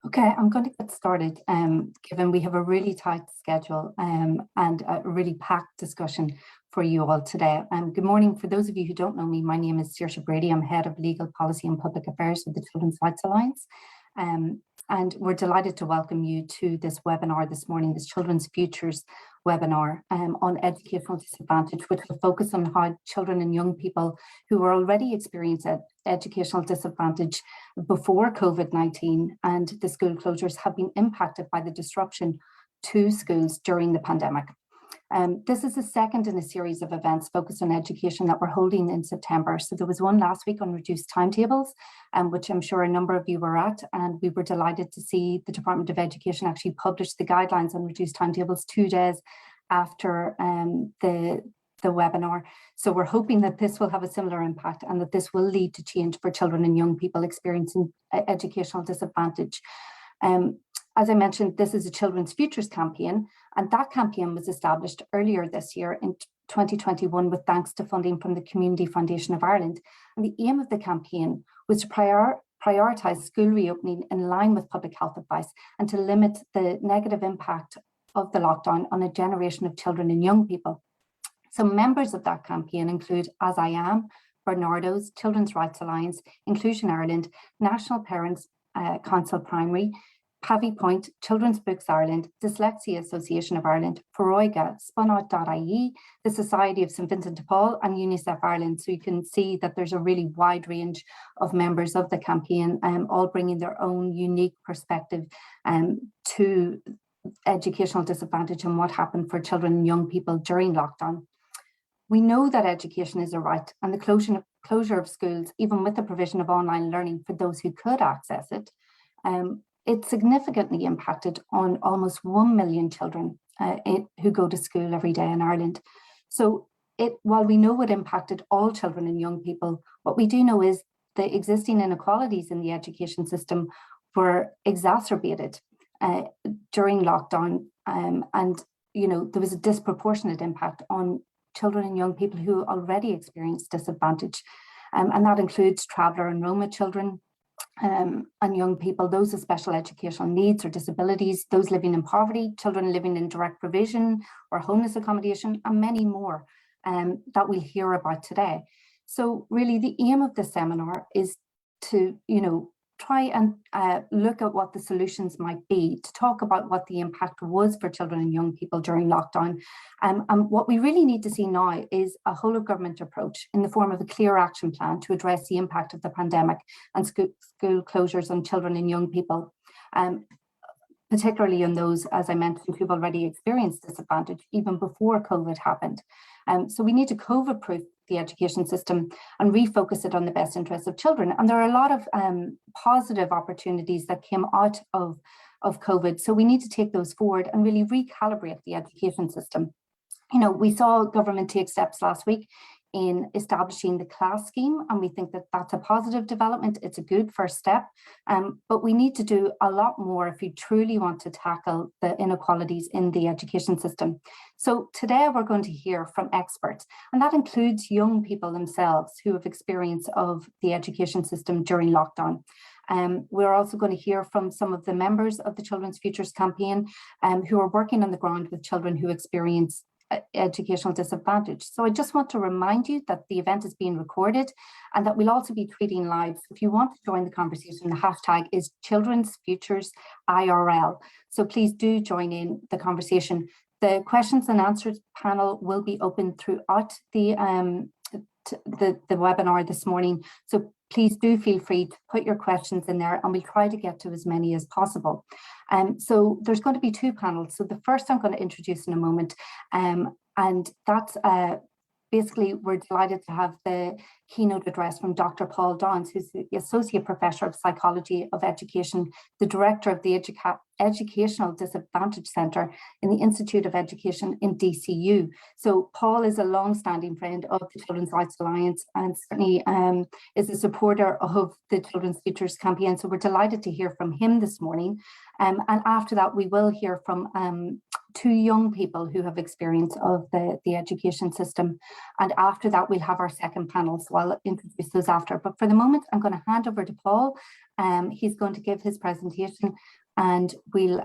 Okay, I'm going to get started, given we have a really tight schedule and a really packed discussion for you all today. Good morning. For those of you who don't know me, my name is Saoirse Brady. I'm Head of Legal Policy and Public Affairs with the Children's Rights Alliance. And we're delighted to welcome you to this webinar this morning, this Children's Futures webinar on educational disadvantage, which will focus on how children and young people who are already experiencing educational disadvantage before COVID-19 and the school closures have been impacted by the disruption to schools during the pandemic. This is the second in a series of events focused on education that we're holding in September. So there was one last week on reduced timetables, which I'm sure a number of you were at, and we were delighted to see the Department of Education actually publish the guidelines on reduced timetables 2 days after the webinar. So we're hoping that this will have a similar impact and that this will lead to change for children and young people experiencing educational disadvantage. As I mentioned, this is a Children's Futures campaign, and that campaign was established earlier this year in 2021 with thanks to funding from the Community Foundation of Ireland. And the aim of the campaign was to prioritise school reopening in line with public health advice and to limit the negative impact of the lockdown on a generation of children and young people. So members of that campaign include As I Am, Bernardo's, Children's Rights Alliance, Inclusion Ireland, National Parents Council Primary, Pavy Point, Children's Books Ireland, Dyslexia Association of Ireland, Foróige, Spunout.ie, the Society of St Vincent de Paul and UNICEF Ireland. So you can see that there's a really wide range of members of the campaign, all bringing their own unique perspective to educational disadvantage and what happened for children and young people during lockdown. We know that education is a right, and the closure of schools, even with the provision of online learning for those who could access it, it significantly impacted on almost 1 million children who go to school every day in Ireland. So while we know it impacted all children and young people, what we do know is the existing inequalities in the education system were exacerbated during lockdown, and there was a disproportionate impact on children and young people who already experienced disadvantage, and that includes traveller and Roma children, and young people, those with special educational needs or disabilities, those living in poverty, children living in direct provision or homeless accommodation, and many more that we'll hear about today. So really the aim of this seminar is to, try and look at what the solutions might be, to talk about what the impact was for children and young people during lockdown. And what we really need to see now is a whole of government approach in the form of a clear action plan to address the impact of the pandemic and school closures on children and young people, particularly on those, as I mentioned, who've already experienced disadvantage even before COVID happened. So we need to COVID-proof the education system and refocus it on the best interests of children. And there are a lot of positive opportunities that came out of COVID. So we need to take those forward and really recalibrate the education system. We saw government take steps last week in establishing the class scheme, and we think that that's a positive development. It's a good first step, but we need to do a lot more if we truly want to tackle the inequalities in the education system. So today we're going to hear from experts, and that includes young people themselves who have experience of the education system during lockdown. We're also going to hear from some of the members of the Children's Futures campaign who are working on the ground with children who experience educational disadvantage. So I just want to remind you that the event is being recorded and that we'll also be tweeting live. If you want to join the conversation, the hashtag is Children's Futures IRL. So please do join in the conversation. The questions and answers panel will be open throughout the webinar this morning. So please do feel free to put your questions in there and we'll try to get to as many as possible. So there's going to be 2 panels. So the first I'm going to introduce in a moment, and that's basically we're delighted to have the keynote address from Dr. Paul Downs, who's the Associate Professor of Psychology of Education, the Director of the Educational Disadvantage Centre in the Institute of Education in DCU. So Paul is a long-standing friend of the Children's Rights Alliance and certainly is a supporter of the Children's Futures campaign. So we're delighted to hear from him this morning. And after that, we will hear from two young people who have experience of the education system. And after that, we'll have our second panel. So I'll introduce those after. But for the moment, I'm going to hand over to Paul. He's going to give his presentation, and we'll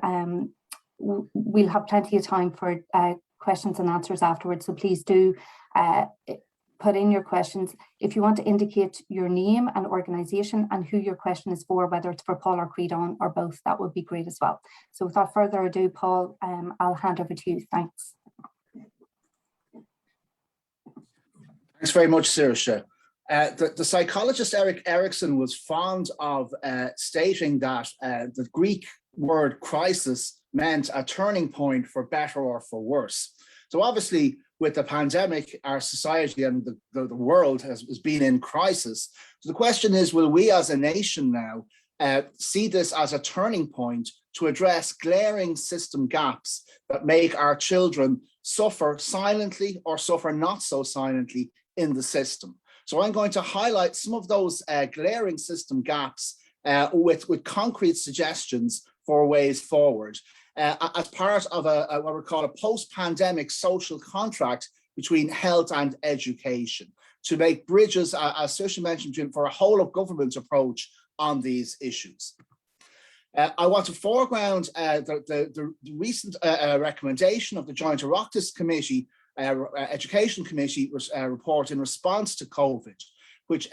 have plenty of time for questions and answers afterwards. So please do put in your questions. If you want to indicate your name and organisation and who your question is for, whether it's for Paul or Creedon or both, that would be great as well. So without further ado, Paul, I'll hand over to you. Thanks. Thanks very much, Saoirse. The psychologist Erik Erikson was fond of stating that the Greek word crisis meant a turning point for better or for worse. So obviously, with the pandemic, our society and the world has been in crisis. So the question is, will we as a nation now see this as a turning point to address glaring system gaps that make our children suffer silently or suffer not so silently in the system? So I'm going to highlight some of those glaring system gaps with concrete suggestions for ways forward. As part of what we call a post-pandemic social contract between health and education, to make bridges, as Saoirse mentioned, for a whole of government approach on these issues. I want to foreground the recent recommendation of the Joint Oireachtas Committee, Education Committee report in response to COVID, which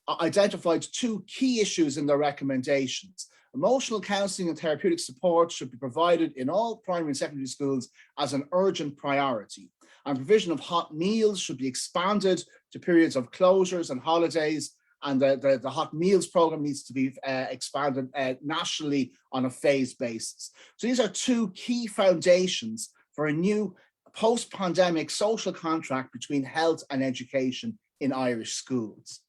identified two key issues in their recommendations. Emotional counselling and therapeutic support should be provided in all primary and secondary schools as an urgent priority. And provision of hot meals should be expanded to periods of closures and holidays. And the hot meals program needs to be expanded nationally on a phased basis. So these are two key foundations for a new post-pandemic social contract between health and education in Irish schools.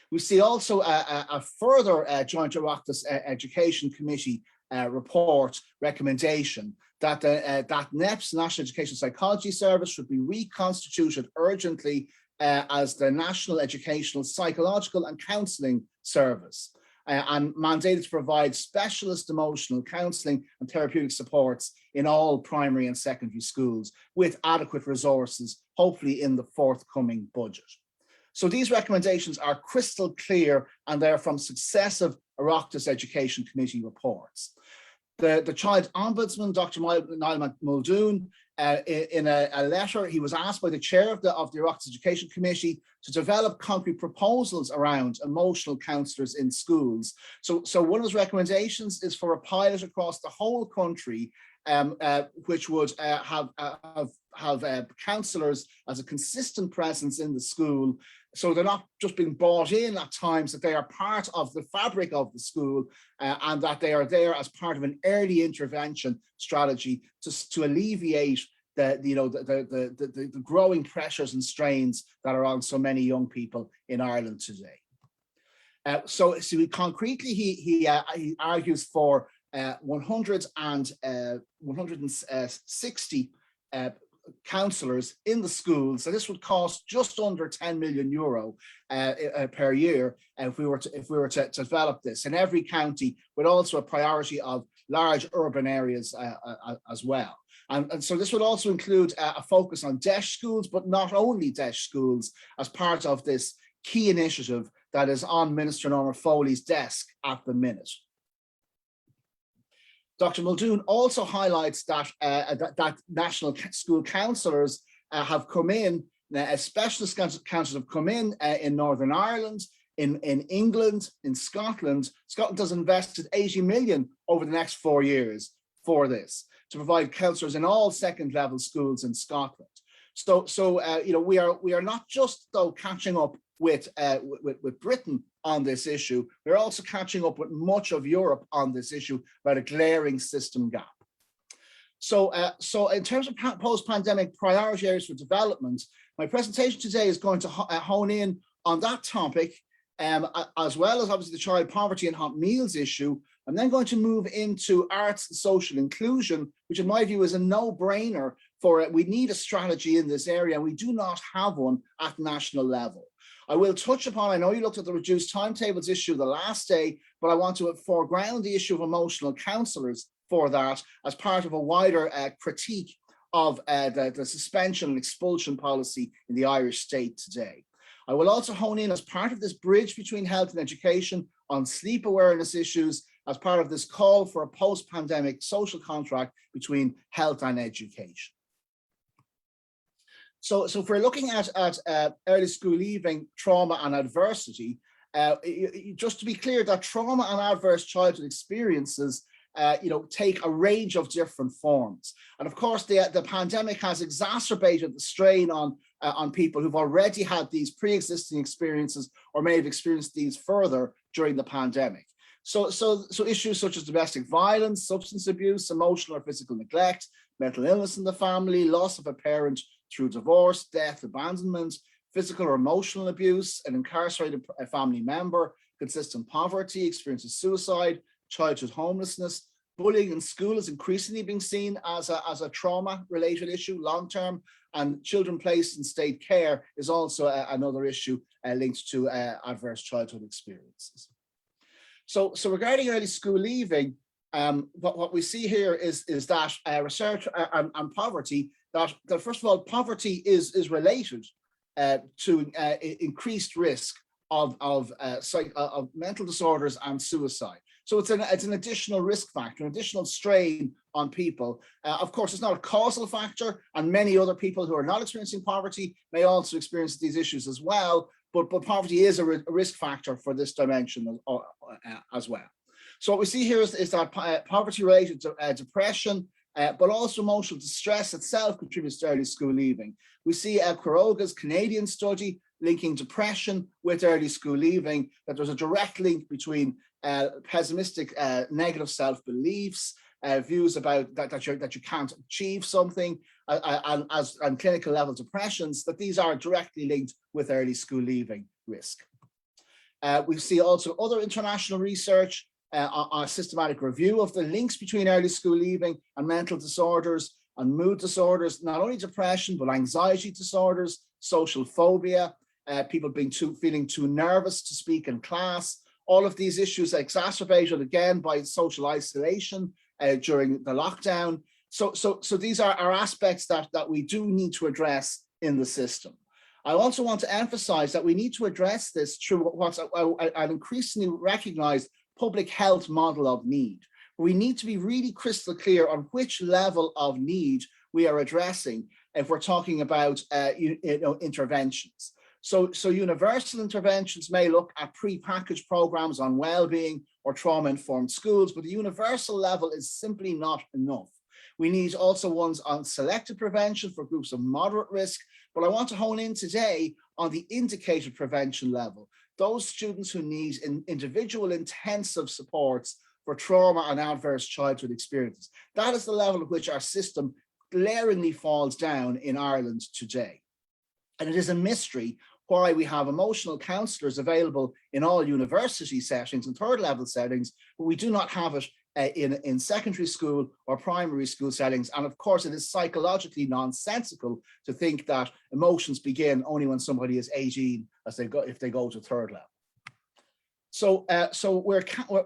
We see also a further Joint Oireachtas Education Committee report recommendation that that NEPS, National Education Psychology Service, should be reconstituted urgently as the National Educational Psychological and Counselling Service and mandated to provide specialist emotional counselling and therapeutic supports in all primary and secondary schools with adequate resources, hopefully in the forthcoming budget. So these recommendations are crystal clear, and they're from successive Oireachtas Education Committee reports. The Child Ombudsman, Dr. Niall Muldoon, in a letter, he was asked by the chair of the Oireachtas Education Committee to develop concrete proposals around emotional counsellors in schools. So one of his recommendations is for a pilot across the whole country, which would have counsellors as a consistent presence in the school, so they're not just being brought in at times, that they are part of the fabric of the school and that they are there as part of an early intervention strategy to alleviate the growing pressures and strains that are on so many young people in Ireland today. So concretely, he argues for 160 counsellors in the schools. So this would cost just under 10 million euro per year if we were to develop this in every county, with also a priority of large urban areas as well. And so this would also include a focus on DEIS schools, but not only DEIS schools, as part of this key initiative that is on Minister Norma Foley's desk at the minute. Dr. Muldoon also highlights that that national school counsellors have come in, specialist counsellors have come in Northern Ireland, in England, in Scotland. Scotland has invested 80 million over the next 4 years for this, to provide counsellors in all second level schools in Scotland. So we are not just though catching up with Britain on this issue, we're also catching up with much of Europe on this issue about a glaring system gap. So in terms of post-pandemic priority areas for development, my presentation today is going to hone in on that topic, as well as obviously the child poverty and hot meals issue, I'm then going to move into arts and social inclusion, which in my view is a no-brainer for it. We need a strategy in this area, and we do not have one at national level. I will touch upon, I know you looked at the reduced timetables issue the last day, but I want to foreground the issue of emotional counsellors for that as part of a wider critique of the suspension and expulsion policy in the Irish state today. I will also hone in as part of this bridge between health and education on sleep awareness issues as part of this call for a post-pandemic social contract between health and education. So if we're looking at early school leaving, trauma and adversity, just to be clear that trauma and adverse childhood experiences take a range of different forms. And of course, the pandemic has exacerbated the strain on people who've already had these pre-existing experiences or may have experienced these further during the pandemic. So issues such as domestic violence, substance abuse, emotional or physical neglect, mental illness in the family, loss of a parent through divorce, death, abandonment, physical or emotional abuse, an incarcerated family member, consistent poverty, experience of suicide, childhood homelessness, bullying in school is increasingly being seen as a trauma-related issue long-term, and children placed in state care is also another issue linked to adverse childhood experiences. So regarding early school leaving, what we see here is that research on poverty, that first of all, poverty is related to increased risk of mental disorders and suicide. So it's an additional risk factor, an additional strain on people. Of course, it's not a causal factor, and many other people who are not experiencing poverty may also experience these issues as well, but poverty is a risk factor for this dimension as well. So what we see here is that poverty-related depression, but also emotional distress itself contributes to early school leaving. We see Quiroga's Canadian study linking depression with early school leaving, that there's a direct link between pessimistic negative self-beliefs, views about that you can't achieve something, and clinical level depressions, that these are directly linked with early school leaving risk. We see also other international research, a systematic review of the links between early school leaving and mental disorders and mood disorders, not only depression, but anxiety disorders, social phobia, people feeling too nervous to speak in class. All of these issues are exacerbated again by social isolation during the lockdown. So these are aspects that we do need to address in the system. I also want to emphasize that we need to address this through what's an increasingly recognized public health model of need. We need to be really crystal clear on which level of need we are addressing if we're talking about interventions. So universal interventions may look at pre-packaged programs on well-being or trauma-informed schools, but the universal level is simply not enough. We need also ones on selective prevention for groups of moderate risk, but I want to hone in today on the indicated prevention level, those students who need individual intensive supports for trauma and adverse childhood experiences. That is the level at which our system glaringly falls down in Ireland today. And it is a mystery why we have emotional counsellors available in all university settings and third level settings, but we do not have it in secondary school or primary school settings. And of course, it is psychologically nonsensical to think that emotions begin only when somebody is 18 if they go to third level. So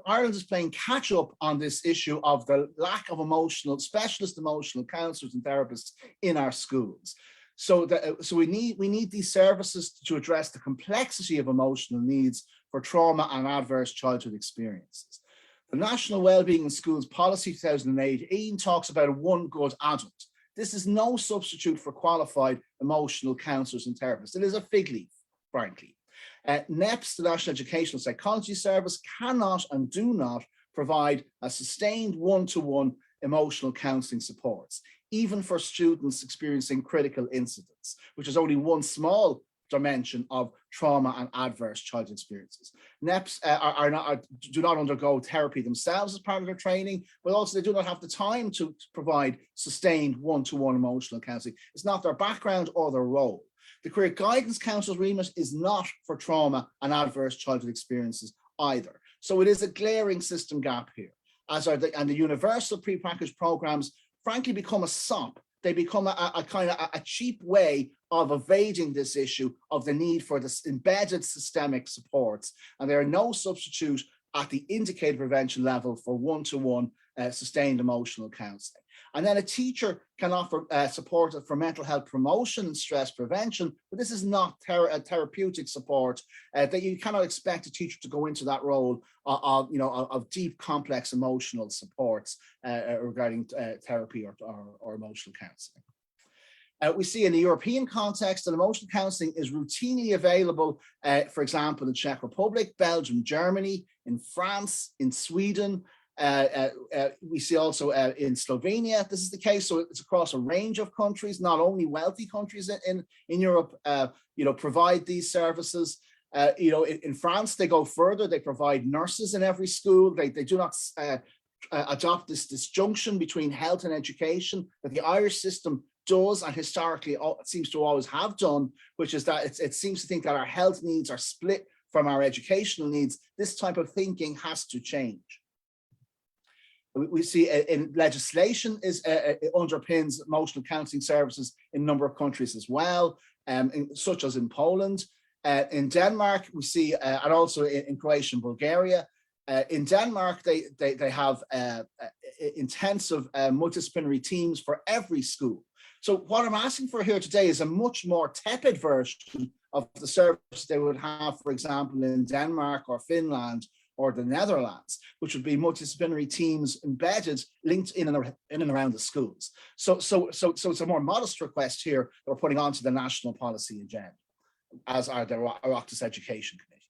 Ireland is playing catch up on this issue of the lack of specialist emotional counsellors and therapists in our schools. So we need these services to address the complexity of emotional needs for trauma and adverse childhood experiences. The National Wellbeing in Schools Policy 2018 talks about one good adult. This is no substitute for qualified emotional counsellors and therapists. It is a fig leaf, frankly. NEPS, the National Educational Psychology Service, cannot and do not provide a sustained one-to-one emotional counselling supports, even for students experiencing critical incidents, which is only one small dimension of trauma and adverse childhood experiences. NEPs do not undergo therapy themselves as part of their training, but also they do not have the time to provide sustained one-to-one emotional counselling. It's not their background or their role. The career guidance counsellor's remit is not for trauma and adverse childhood experiences either. So it is a glaring system gap here, and the universal prepackaged programs frankly become a sop. They become a kind of a cheap way of evading this issue of the need for this embedded systemic supports. And there are no substitute at the indicated prevention level for one-to-one sustained emotional counseling. And then a teacher can offer support for mental health promotion and stress prevention, but this is not therapeutic support that you cannot expect a teacher to go into that role of deep, complex emotional supports regarding therapy or emotional counseling. We see in the European context that emotional counseling is routinely available, for example, in Czech Republic, Belgium, Germany, in France, in Sweden. We see also in Slovenia, this is the case. So it's across a range of countries, not only wealthy countries in Europe, provide these services. In France, they go further. They provide nurses in every school. They do not adopt this disjunction between health and education that the Irish system does and historically seems to always have done, which is that it seems to think that our health needs are split from our educational needs. This type of thinking has to change. We see in legislation it underpins emotional counseling services in a number of countries as well, such as in Poland. In Denmark, we see, and also in Croatia and Bulgaria. In Denmark, they have intensive multidisciplinary teams for every school. So what I'm asking for here today is a much more tepid version of the service they would have, for example, in Denmark or Finland or the Netherlands, which would be multidisciplinary teams embedded, linked in and around the schools. So it's a more modest request here that we're putting onto the national policy agenda, as are the Oireachtas Education Committee.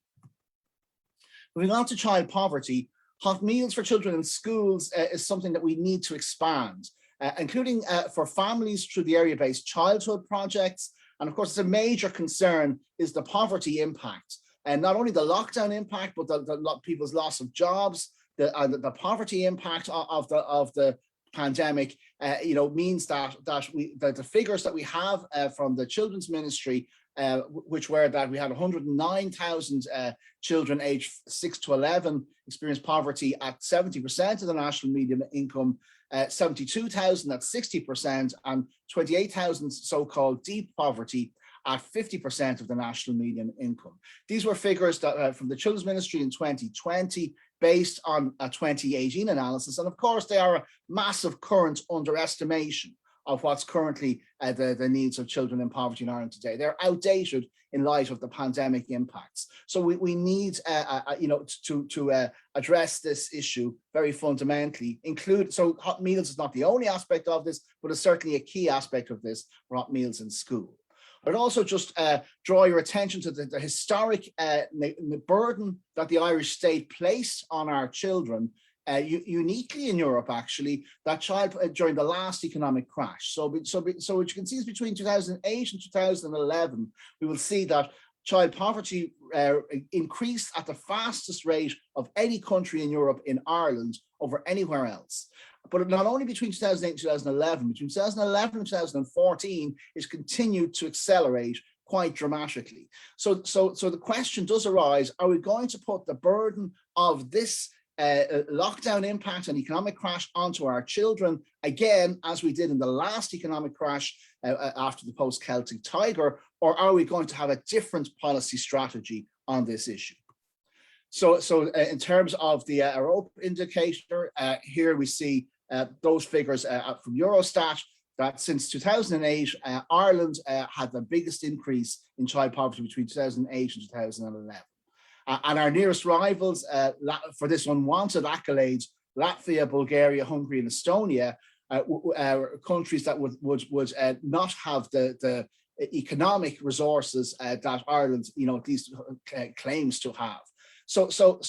Moving on to child poverty, hot meals for children in schools is something that we need to expand, including for families through the area-based childhood projects. And of course, it's a major concern is the poverty impact. And not only the lockdown impact, but the people's loss of jobs, the poverty impact of the pandemic, means that the figures that we have from the Children's Ministry, which were that we had 109,000 children aged 6 to 11 experience poverty at 70% of the national median income, 72,000 at 60%, and 28,000 so-called deep poverty at 50% of the national median income. These were figures that from the Children's Ministry in 2020, based on a 2018 analysis. And of course, they are a massive current underestimation of what's currently the needs of children in poverty in Ireland today. They're outdated in light of the pandemic impacts. So we need, to address this issue very fundamentally. So hot meals is not the only aspect of this, but it's certainly a key aspect of this for hot meals in school. I'd also just draw your attention to the historic burden that the Irish state placed on our children, uniquely in Europe, actually, that during the last economic crash. So what you can see is between 2008 and 2011, we will see that child poverty increased at the fastest rate of any country in Europe in Ireland over anywhere else. But not only between 2008 and 2011, between 2011 and 2014, it's continued to accelerate quite dramatically. So the question does arise, are we going to put the burden of this lockdown impact and economic crash onto our children, again, as we did in the last economic crash after the post-Celtic Tiger, or are we going to have a different policy strategy on this issue? So in terms of the Europe indicator, here we see those figures from Eurostat, that since 2008, Ireland had the biggest increase in child poverty between 2008 and 2011. And our nearest rivals for this unwanted accolade, Latvia, Bulgaria, Hungary, and Estonia, countries that would not have the economic resources that Ireland, at least claims to have. So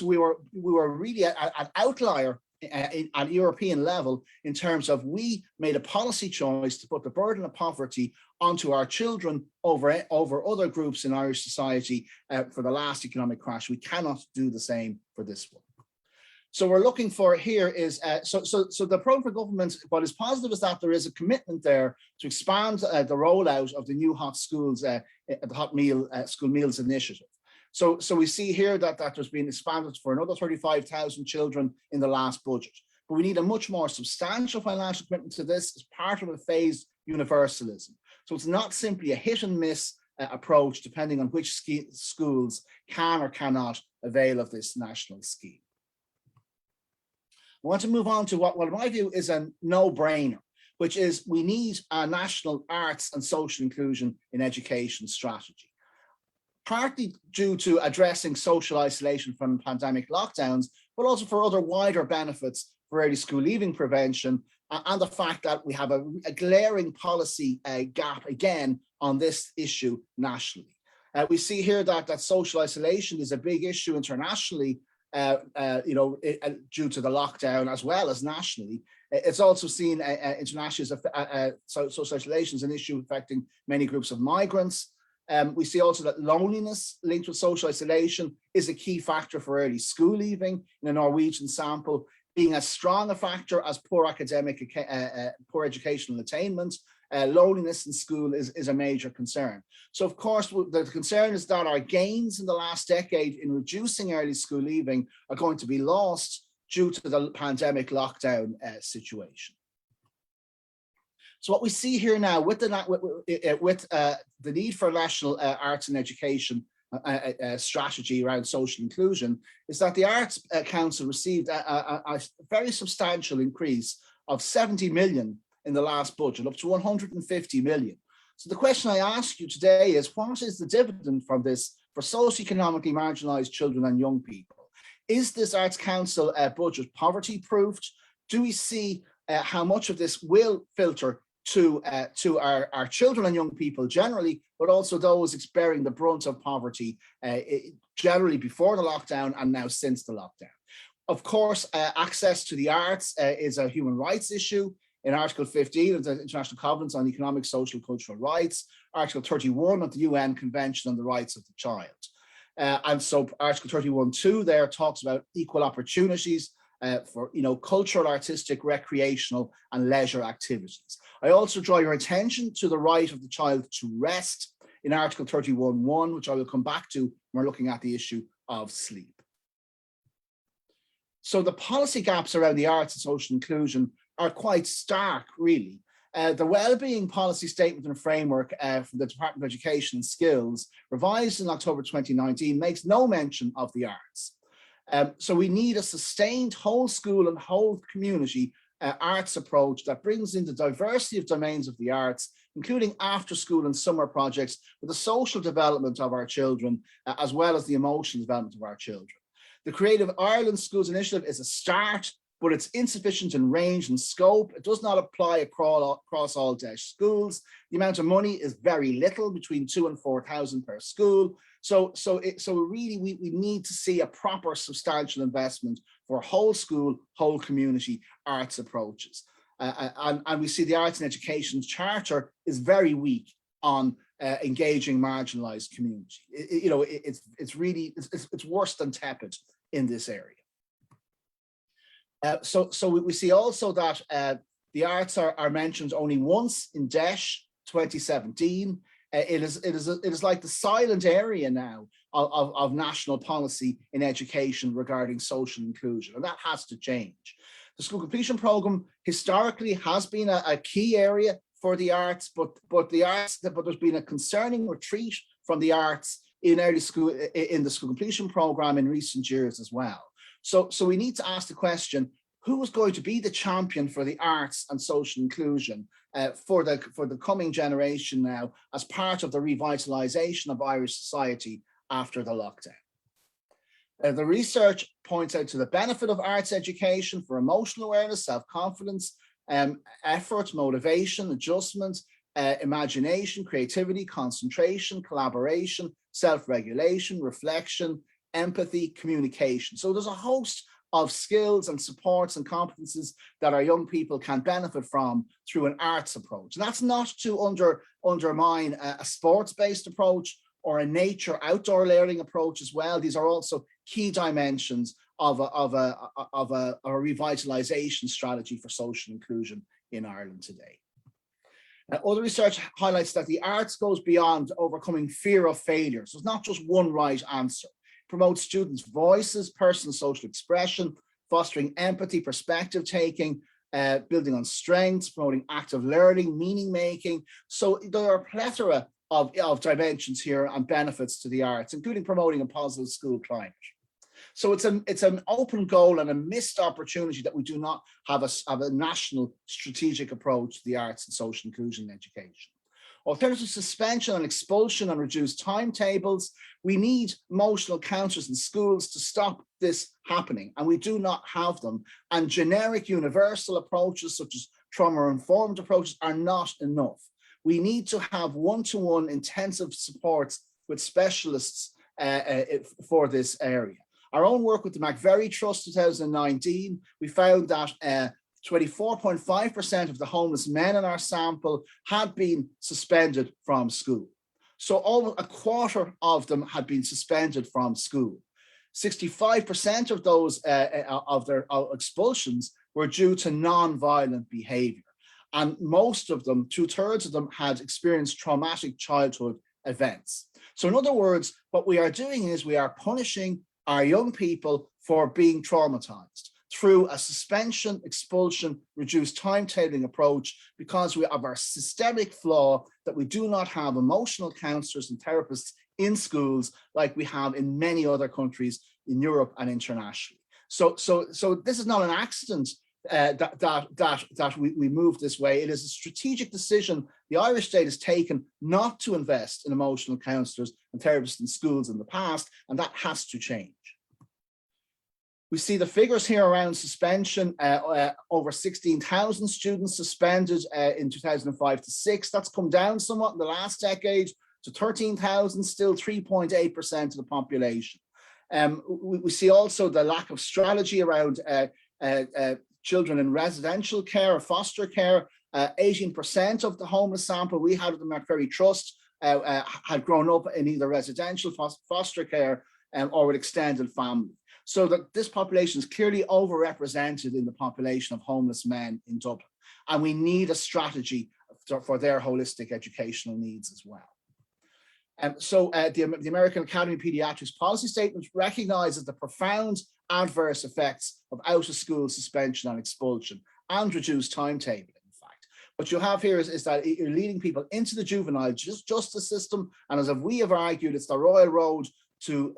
we were really an outlier at European level in terms of we made a policy choice to put the burden of poverty onto our children over other groups in Irish society for the last economic crash. We cannot do the same for this one. So we're looking for here is, so the program for government, what is positive is that there is a commitment there to expand the rollout of the new hot schools, the hot meal school meals initiative. So we see here that there's been expanded for another 35,000 children in the last budget. But we need a much more substantial financial commitment to this as part of a phased universalism. So it's not simply a hit and miss approach depending on which schools can or cannot avail of this national scheme. I want to move on to what in my view is a no-brainer, which is we need a national arts and social inclusion in education strategy. Partly due to addressing social isolation from pandemic lockdowns, but also for other wider benefits for early school leaving prevention, and the fact that we have a glaring policy gap again on this issue nationally. We see here that social isolation is a big issue internationally, due to the lockdown as well as nationally. It's also seen internationally as social isolation is an issue affecting many groups of migrants. We see also that loneliness linked with social isolation is a key factor for early school leaving in a Norwegian sample, being as strong a factor as poor educational attainment. Loneliness in school is a major concern. So of course, the concern is that our gains in the last decade in reducing early school leaving are going to be lost due to the pandemic lockdown situation. So what we see here now with the need for national arts and education strategy around social inclusion is that the Arts Council received a very substantial increase of 70 million in the last budget, up to 150 million. So the question I ask you today is, what is the dividend from this for socioeconomically marginalised children and young people? Is this Arts Council budget poverty proofed? Do we see how much of this will filter to our children and young people generally, but also those bearing the brunt of poverty generally before the lockdown and now since the lockdown? Of course, access to the arts is a human rights issue. In Article 15 of the International Covenant on Economic, Social, and Cultural Rights, Article 31 of the UN Convention on the Rights of the Child. And so Article 31.2 there talks about equal opportunities for cultural, artistic, recreational, and leisure activities. I also draw your attention to the right of the child to rest in Article 31.1, which I will come back to when we're looking at the issue of sleep. So the policy gaps around the arts and social inclusion are quite stark, really. The Wellbeing Policy Statement and Framework from the Department of Education and Skills, revised in October 2019, makes no mention of the arts. So we need a sustained whole school and whole community arts approach that brings in the diversity of domains of the arts, including after school and summer projects for the social development of our children, as well as the emotional development of our children. The Creative Ireland Schools Initiative is a start, but it's insufficient in range and scope. It does not apply across all DEIS schools. The amount of money is very little, between 2,000 and 4,000 per school. So really we need to see a proper substantial investment for whole school, whole community arts approaches. And we see the Arts and Education Charter is very weak on engaging marginalized community. It's worse than tepid in this area. So we see also that the arts are mentioned only once in DEIS 2017. It is like the silent area now of national policy in education regarding social inclusion, and that has to change. The school completion programme historically has been a key area for the arts, but there's been a concerning retreat from the arts in early school in the school completion programme in recent years as well. So we need to ask the question, who is going to be the champion for the arts and social inclusion for the coming generation now as part of the revitalisation of Irish society after the lockdown? The research points out to the benefit of arts education for emotional awareness, self-confidence, effort, motivation, adjustment, imagination, creativity, concentration, collaboration, self-regulation, reflection, empathy, communication. So there's a host of skills and supports and competences that our young people can benefit from through an arts approach. And that's not to undermine a sports-based approach or a nature outdoor learning approach as well. These are also key dimensions of a revitalisation strategy for social inclusion in Ireland today. Other research highlights that the arts goes beyond overcoming fear of failure. So it's not just one right answer. It promotes students' voices, personal social expression, fostering empathy, perspective taking, building on strengths, promoting active learning, meaning making. So there are a plethora of dimensions here and benefits to the arts, including promoting a positive school climate. So it's an open goal and a missed opportunity that we do not have a national strategic approach to the arts and social inclusion in education. Alternative suspension and expulsion and reduced timetables. We need emotional counselors in schools to stop this happening, and we do not have them. And generic universal approaches such as trauma-informed approaches are not enough. We need to have one-to-one intensive supports with specialists for this area. Our own work with the McVerry Trust 2019, we found that 24.5% of the homeless men in our sample had been suspended from school. So almost a quarter of them had been suspended from school. 65% of those of their expulsions were due to non-violent behavior. And most of them, 2/3 of them, had experienced traumatic childhood events. So in other words, what we are doing is we are punishing our young people for being traumatized through a suspension, expulsion, reduced timetabling approach, because we have our systemic flaw that we do not have emotional counselors and therapists in schools like we have in many other countries in Europe and internationally. So this is not an accident that we move this way. It is a strategic decision the Irish state has taken not to invest in emotional counselors and therapists in schools in the past, and that has to change. We see the figures here around suspension, over 16,000 students suspended in 2005 to 6. That's come down somewhat in the last decade to 13,000, still 3.8% of the population. We see also the lack of strategy around children in residential care or foster care. 18% of the homeless sample we had at the McVerry Trust had grown up in either residential foster care or with extended family. So that this population is clearly overrepresented in the population of homeless men in Dublin. And we need a strategy for their holistic educational needs as well. The American Academy of Pediatrics policy statement recognizes the profound adverse effects of out-of-school suspension and expulsion and reduced timetabling. What you have here is that you're leading people into the juvenile justice system, and as we have argued, it's the royal road to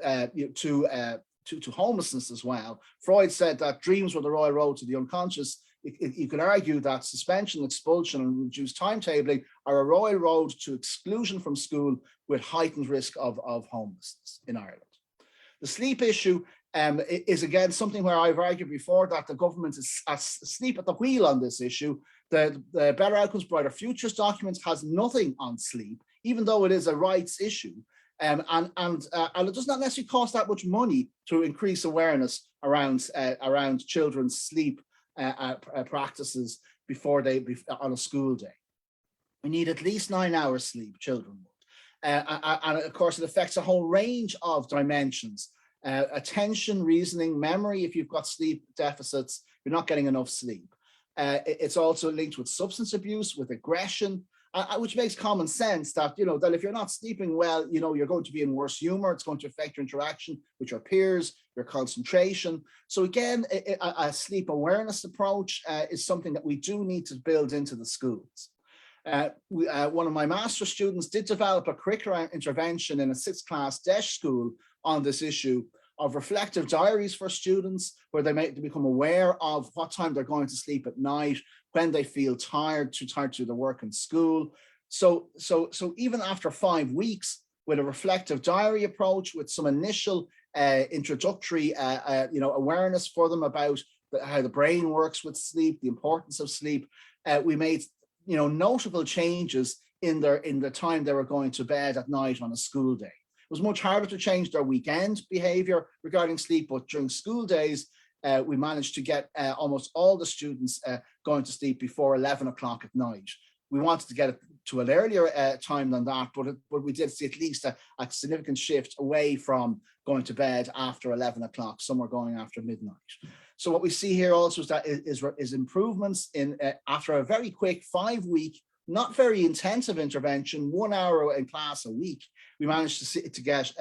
homelessness as well. Freud said that dreams were the royal road to the unconscious. You could argue that suspension, expulsion, and reduced timetabling are a royal road to exclusion from school with heightened risk of homelessness in Ireland. The sleep issue is again something where I've argued before that the government is asleep at the wheel on this issue. The Better Outcomes, Brighter Futures documents has nothing on sleep, even though it is a rights issue. And it does not necessarily cost that much money to increase awareness around children's sleep practices on a school day. We need at least 9 hours sleep, children would. And of course, it affects a whole range of dimensions. Attention, reasoning, memory. If you've got sleep deficits, you're not getting enough sleep. It's also linked with substance abuse, with aggression, which makes common sense that, that if you're not sleeping well, you're going to be in worse humor. It's going to affect your interaction with your peers, your concentration. So again, a sleep awareness approach is something that we do need to build into the schools. One of my master's students did develop a curricular intervention in a 6th class DESH school on this issue of reflective diaries for students, where they become aware of what time they're going to sleep at night, when they feel too tired to do their work in school. So even after 5 weeks, with a reflective diary approach, with some initial introductory awareness for them about how the brain works with sleep, the importance of sleep, we made notable changes in the time they were going to bed at night on a school day. It was much harder to change their weekend behavior regarding sleep, but during school days, we managed to get almost all the students going to sleep before 11 o'clock at night. We wanted to get it to an earlier time than that, but we did see at least a significant shift away from going to bed after 11 o'clock. Some were going after midnight. So what we see here also is that is improvements in after a very quick 5-week not very intensive intervention, 1 hour in class a week, we managed to get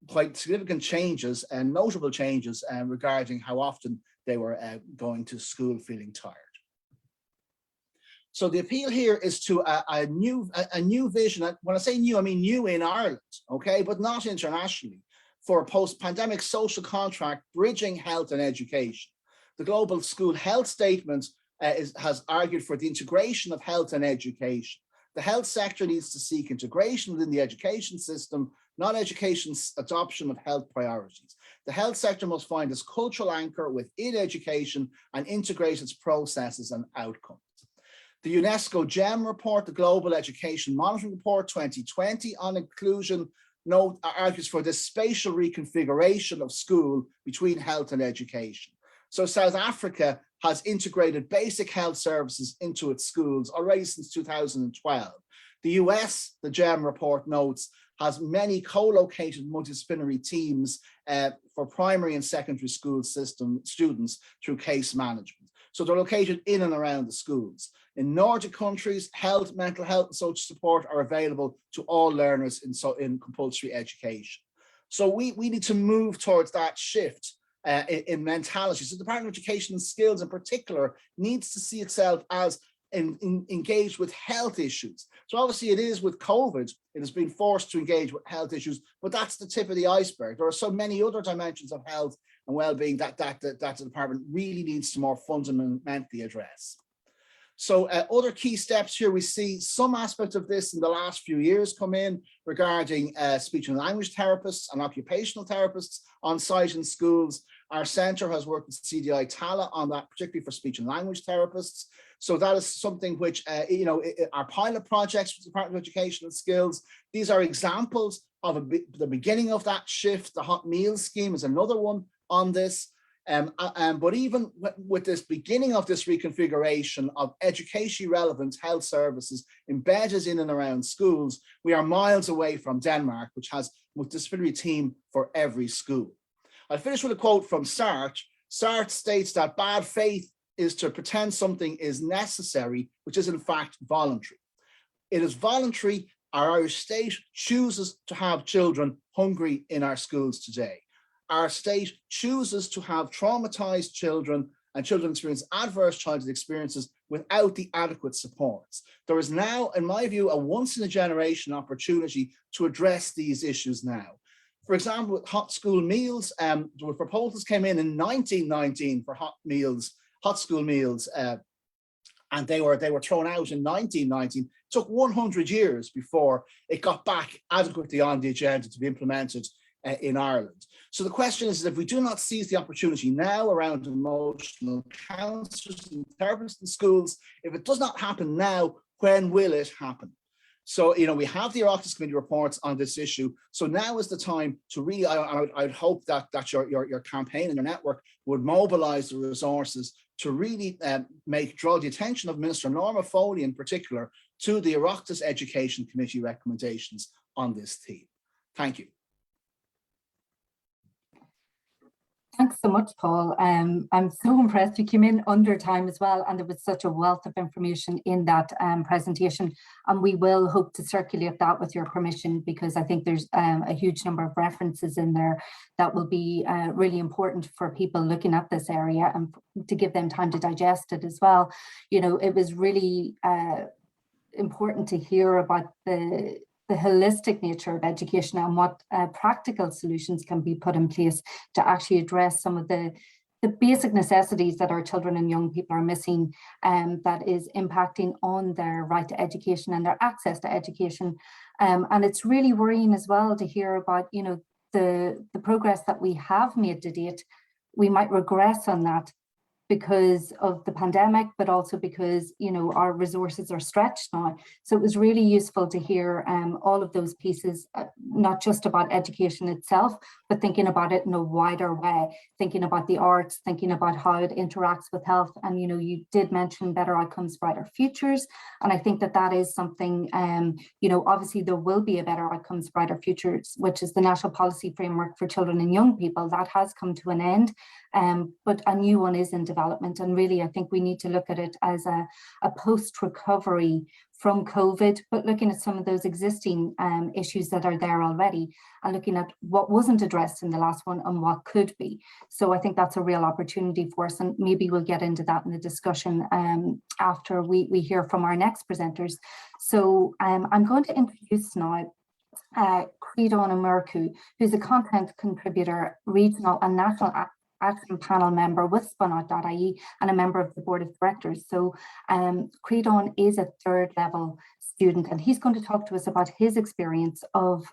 quite significant changes and notable changes regarding how often they were going to school feeling tired. So the appeal here is to a new vision. When I say new, I mean new in Ireland, okay, but not internationally, for a post-pandemic social contract bridging health and education. The Global School Health Statement has argued for the integration of health and education. The health sector needs to seek integration within the education system, not education's adoption of health priorities. The health sector must find its cultural anchor within education and integrate its processes and outcomes. The UNESCO GEM report, the Global Education Monitoring Report 2020 on inclusion, argues for this spatial reconfiguration of school between health and education. So South Africa has integrated basic health services into its schools already since 2012. The US, the GEM report notes, has many co-located multidisciplinary teams for primary and secondary school system students through case management. So they're located in and around the schools. In Nordic countries, health, mental health, and social support are available to all learners in compulsory education. So we need to move towards that shift in mentality. So the Department of Education and Skills in particular needs to see itself as engaged with health issues. So obviously it is with COVID, it has been forced to engage with health issues, but that's the tip of the iceberg. There are so many other dimensions of health and well-being that the department really needs to more fundamentally address. So other key steps here, we see some aspects of this in the last few years come in regarding speech and language therapists and occupational therapists on site in schools. Our centre has worked with CDI Tala on that, particularly for speech and language therapists. So that is something which, our pilot projects with the Department of Education and Skills, these are examples of the beginning of that shift. The hot meals scheme is another one on this. But even with this beginning of this reconfiguration of education relevant health services embedded in and around schools, we are miles away from Denmark, which has a multidisciplinary team for every school. I'll finish with a quote from Cert. Cert states that bad faith is to pretend something is necessary, which is in fact voluntary. It is voluntary. Our Irish state chooses to have children hungry in our schools today. Our state chooses to have traumatized children and children experience adverse childhood experiences without the adequate supports. There is now, in my view, a once in a generation opportunity to address these issues now. For example, with hot school meals, the proposals came in 1919 for hot school meals, and they were thrown out in 1919. It took 100 years before it got back adequately on the agenda to be implemented in Ireland. So the question is, if we do not seize the opportunity now around emotional counselors and therapists in schools, if it does not happen now, when will it happen? So, we have the Oireachtas Committee reports on this issue. So now is the time to really, I'd hope that your campaign and your network would mobilize the resources to really draw the attention of Minister Norma Foley in particular to the Oireachtas Education Committee recommendations on this theme. Thank you. Thanks so much, Paul. I'm so impressed. You came in under time as well, and there was such a wealth of information in that presentation. And we will hope to circulate that with your permission, because I think there's a huge number of references in there that will be really important for people looking at this area and to give them time to digest it as well. It was really important to hear about the holistic nature of education and what practical solutions can be put in place to actually address some of the basic necessities that our children and young people are missing, that is impacting on their right to education and their access to education. And it's really worrying as well to hear about, the progress that we have made to date. We might regress on that because of the pandemic, but also because, our resources are stretched now. So it was really useful to hear all of those pieces, not just about education itself, but thinking about it in a wider way, thinking about the arts, thinking about how it interacts with health. And, you did mention better outcomes, brighter futures. And I think that is something, obviously there will be a better outcomes, brighter futures, which is the National Policy Framework for Children and Young People. That has come to an end, but a new one is in development. And really, I think we need to look at it as a post-recovery from COVID, but looking at some of those existing issues that are there already and looking at what wasn't addressed in the last one and what could be. So I think that's a real opportunity for us, and maybe we'll get into that in the discussion after we hear from our next presenters. So I'm going to introduce now Creedon Amirku, who's a content contributor, regional and national action panel member with Spunout.ie and a member of the board of directors. So Creedon is a third level student, and he's going to talk to us about his experience of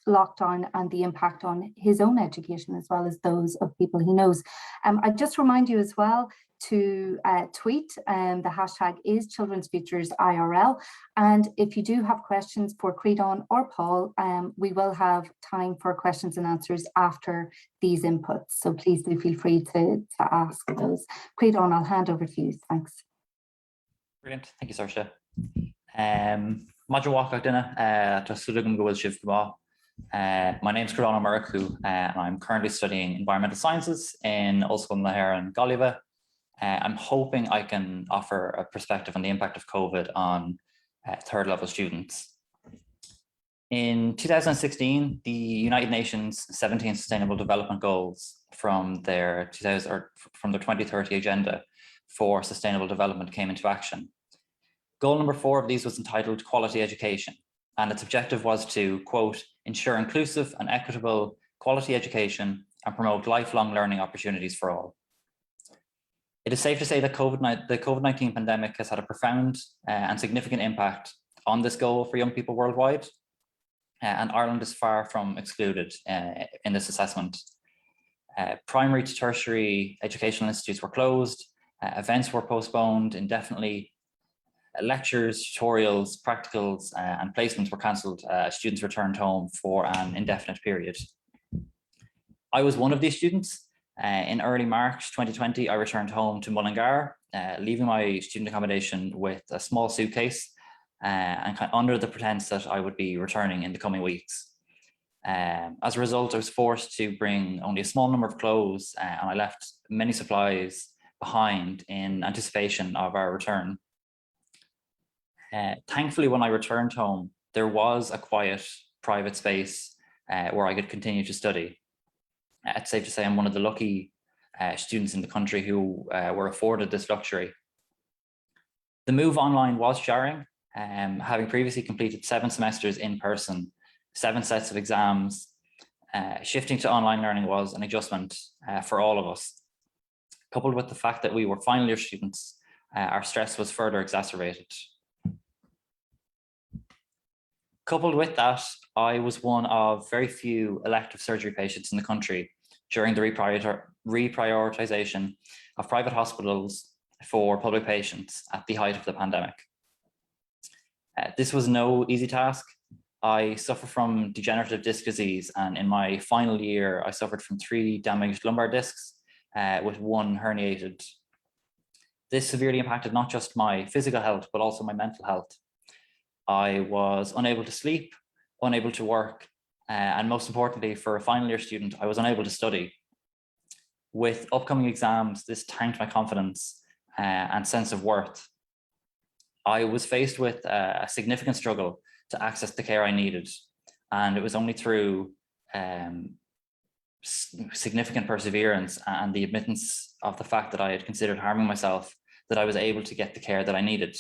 lockdown and the impact on his own education as well as those of people he knows. I just remind you as well to tweet, the hashtag is Children's Futures IRL, and if you do have questions for Creedon or Paul, we will have time for questions and answers after these inputs, so please do feel free to ask those. Creedon, I'll hand over to you. Thanks. Brilliant, thank you, Saoirse. Madra Dina, my name is Creedon Amirku, and I'm currently studying environmental sciences in Ulster and Galway. I'm hoping I can offer a perspective on the impact of COVID on third level students. In 2016, the United Nations 17 Sustainable Development Goals from their 2030 Agenda for Sustainable Development came into action. Goal number 4 of these was entitled Quality Education, and its objective was to, quote, ensure inclusive and equitable quality education and promote lifelong learning opportunities for all. It is safe to say that the COVID-19 pandemic has had a profound and significant impact on this goal for young people worldwide, and Ireland is far from excluded in this assessment. Primary to tertiary educational institutes were closed, events were postponed indefinitely, lectures, tutorials, practicals, and placements were cancelled. Students returned home for an indefinite period. I was one of these students. In early March 2020, I returned home to Mullingar, leaving my student accommodation with a small suitcase and under the pretense that I would be returning in the coming weeks. As a result, I was forced to bring only a small number of clothes, and I left many supplies behind in anticipation of our return. Thankfully, when I returned home, there was a quiet, private space where I could continue to study. It's safe to say I'm one of the lucky students in the country who were afforded this luxury. The move online was jarring, having previously completed 7 semesters in person, 7 sets of exams. Shifting to online learning was an adjustment for all of us. Coupled with the fact that we were final year students, our stress was further exacerbated. Coupled with that, I was one of very few elective surgery patients in the country during the reprioritization of private hospitals for public patients at the height of the pandemic. This was no easy task. I suffer from degenerative disc disease, and in my final year, I suffered from 3 damaged lumbar discs with 1 herniated. This severely impacted not just my physical health, but also my mental health. I was unable to sleep, unable to work, and most importantly, for a final year student, I was unable to study. With upcoming exams, this tanked my confidence and sense of worth. I was faced with a significant struggle to access the care I needed, and it was only through significant perseverance and the admittance of the fact that I had considered harming myself that I was able to get the care that I needed.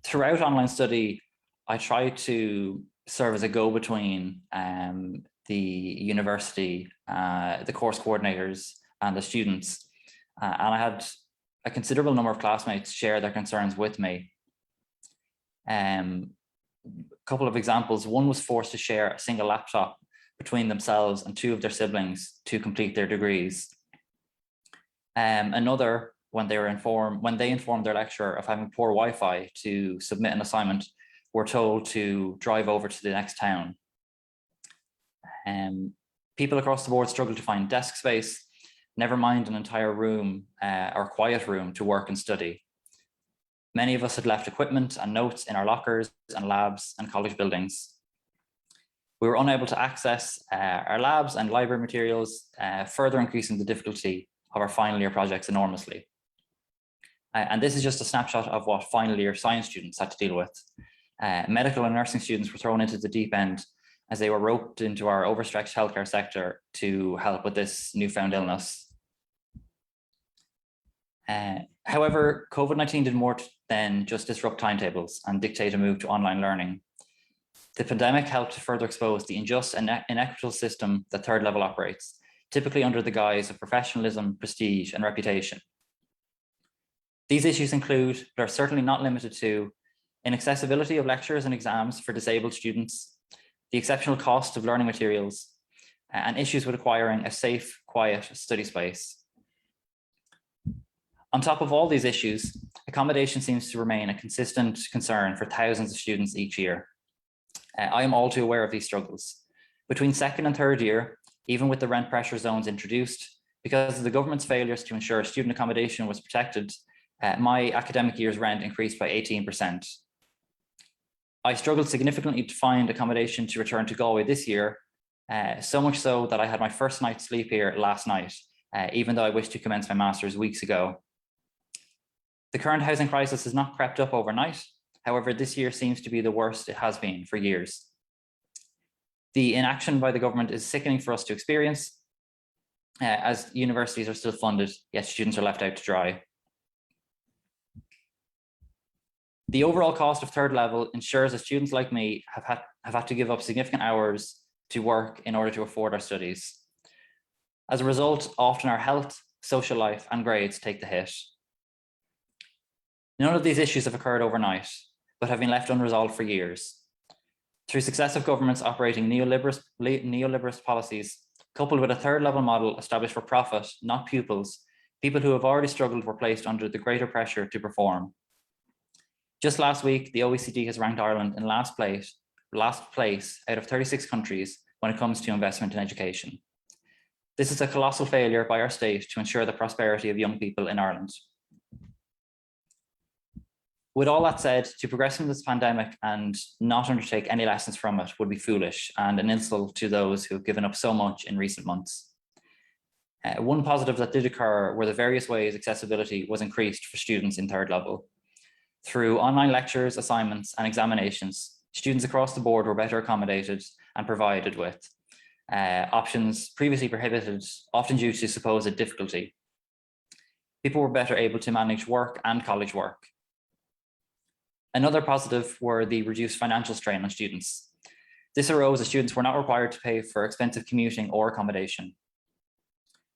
Throughout online study, I tried to serve as a go-between the university, the course coordinators, and the students. And I had a considerable number of classmates share their concerns with me. A couple of examples: one was forced to share a single laptop between themselves and 2 of their siblings to complete their degrees. Another, when they informed their lecturer of having poor Wi-Fi to submit an assignment, were told to drive over to the next town. People across the board struggled to find desk space, never mind an entire room or quiet room to work and study. Many of us had left equipment and notes in our lockers and labs and college buildings. We were unable to access our labs and library materials, further increasing the difficulty of our final year projects enormously. And this is just a snapshot of what final year science students had to deal with. Medical and nursing students were thrown into the deep end as they were roped into our overstretched healthcare sector to help with this newfound illness. However, COVID-19 did more than just disrupt timetables and dictate a move to online learning. The pandemic helped to further expose the unjust and inequitable system that third level operates, typically under the guise of professionalism, prestige, and reputation. These issues include, but are certainly not limited to, inaccessibility of lectures and exams for disabled students, the exceptional cost of learning materials, and issues with acquiring a safe, quiet study space. On top of all these issues, accommodation seems to remain a consistent concern for thousands of students each year. I am all too aware of these struggles. Between second and third year, even with the rent pressure zones introduced, because of the government's failures to ensure student accommodation was protected, my academic year's rent increased by 18%. I struggled significantly to find accommodation to return to Galway this year, so much so that I had my first night's sleep here last night, even though I wished to commence my master's weeks ago. The current housing crisis has not crept up overnight. However, this year seems to be the worst it has been for years. The inaction by the government is sickening for us to experience, as universities are still funded, yet students are left out to dry. The overall cost of third level ensures that students like me have had to give up significant hours to work in order to afford our studies. As a result, often our health, social life, and grades take the hit. None of these issues have occurred overnight, but have been left unresolved for years. Through successive governments operating neoliberalist policies, coupled with a third level model established for profit, not pupils, people who have already struggled were placed under the greater pressure to perform. Just last week, the OECD has ranked Ireland in last place out of 36 countries when it comes to investment in education. This is a colossal failure by our state to ensure the prosperity of young people in Ireland. With all that said, to progress from this pandemic and not undertake any lessons from it would be foolish and an insult to those who have given up so much in recent months. One positive that did occur were the various ways accessibility was increased for students in third level. Through online lectures, assignments, and examinations, students across the board were better accommodated and provided with options previously prohibited, often due to supposed difficulty. People were better able to manage work and college work. Another positive were the reduced financial strain on students. This arose as students were not required to pay for expensive commuting or accommodation.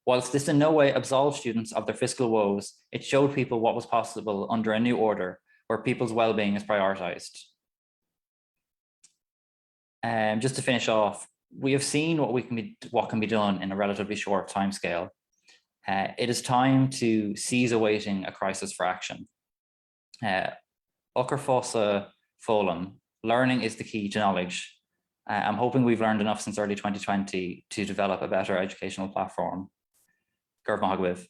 Whilst this in no way absolved students of their fiscal woes, it showed people what was possible under a new order where people's well-being is prioritised. Just to finish off, we have seen what can be done in a relatively short timescale. It is time to cease awaiting a crisis for action. Ucker Fossa Fólam, learning is the key to knowledge. I'm hoping we've learned enough since early 2020 to develop a better educational platform. Gurb Mahagwiv.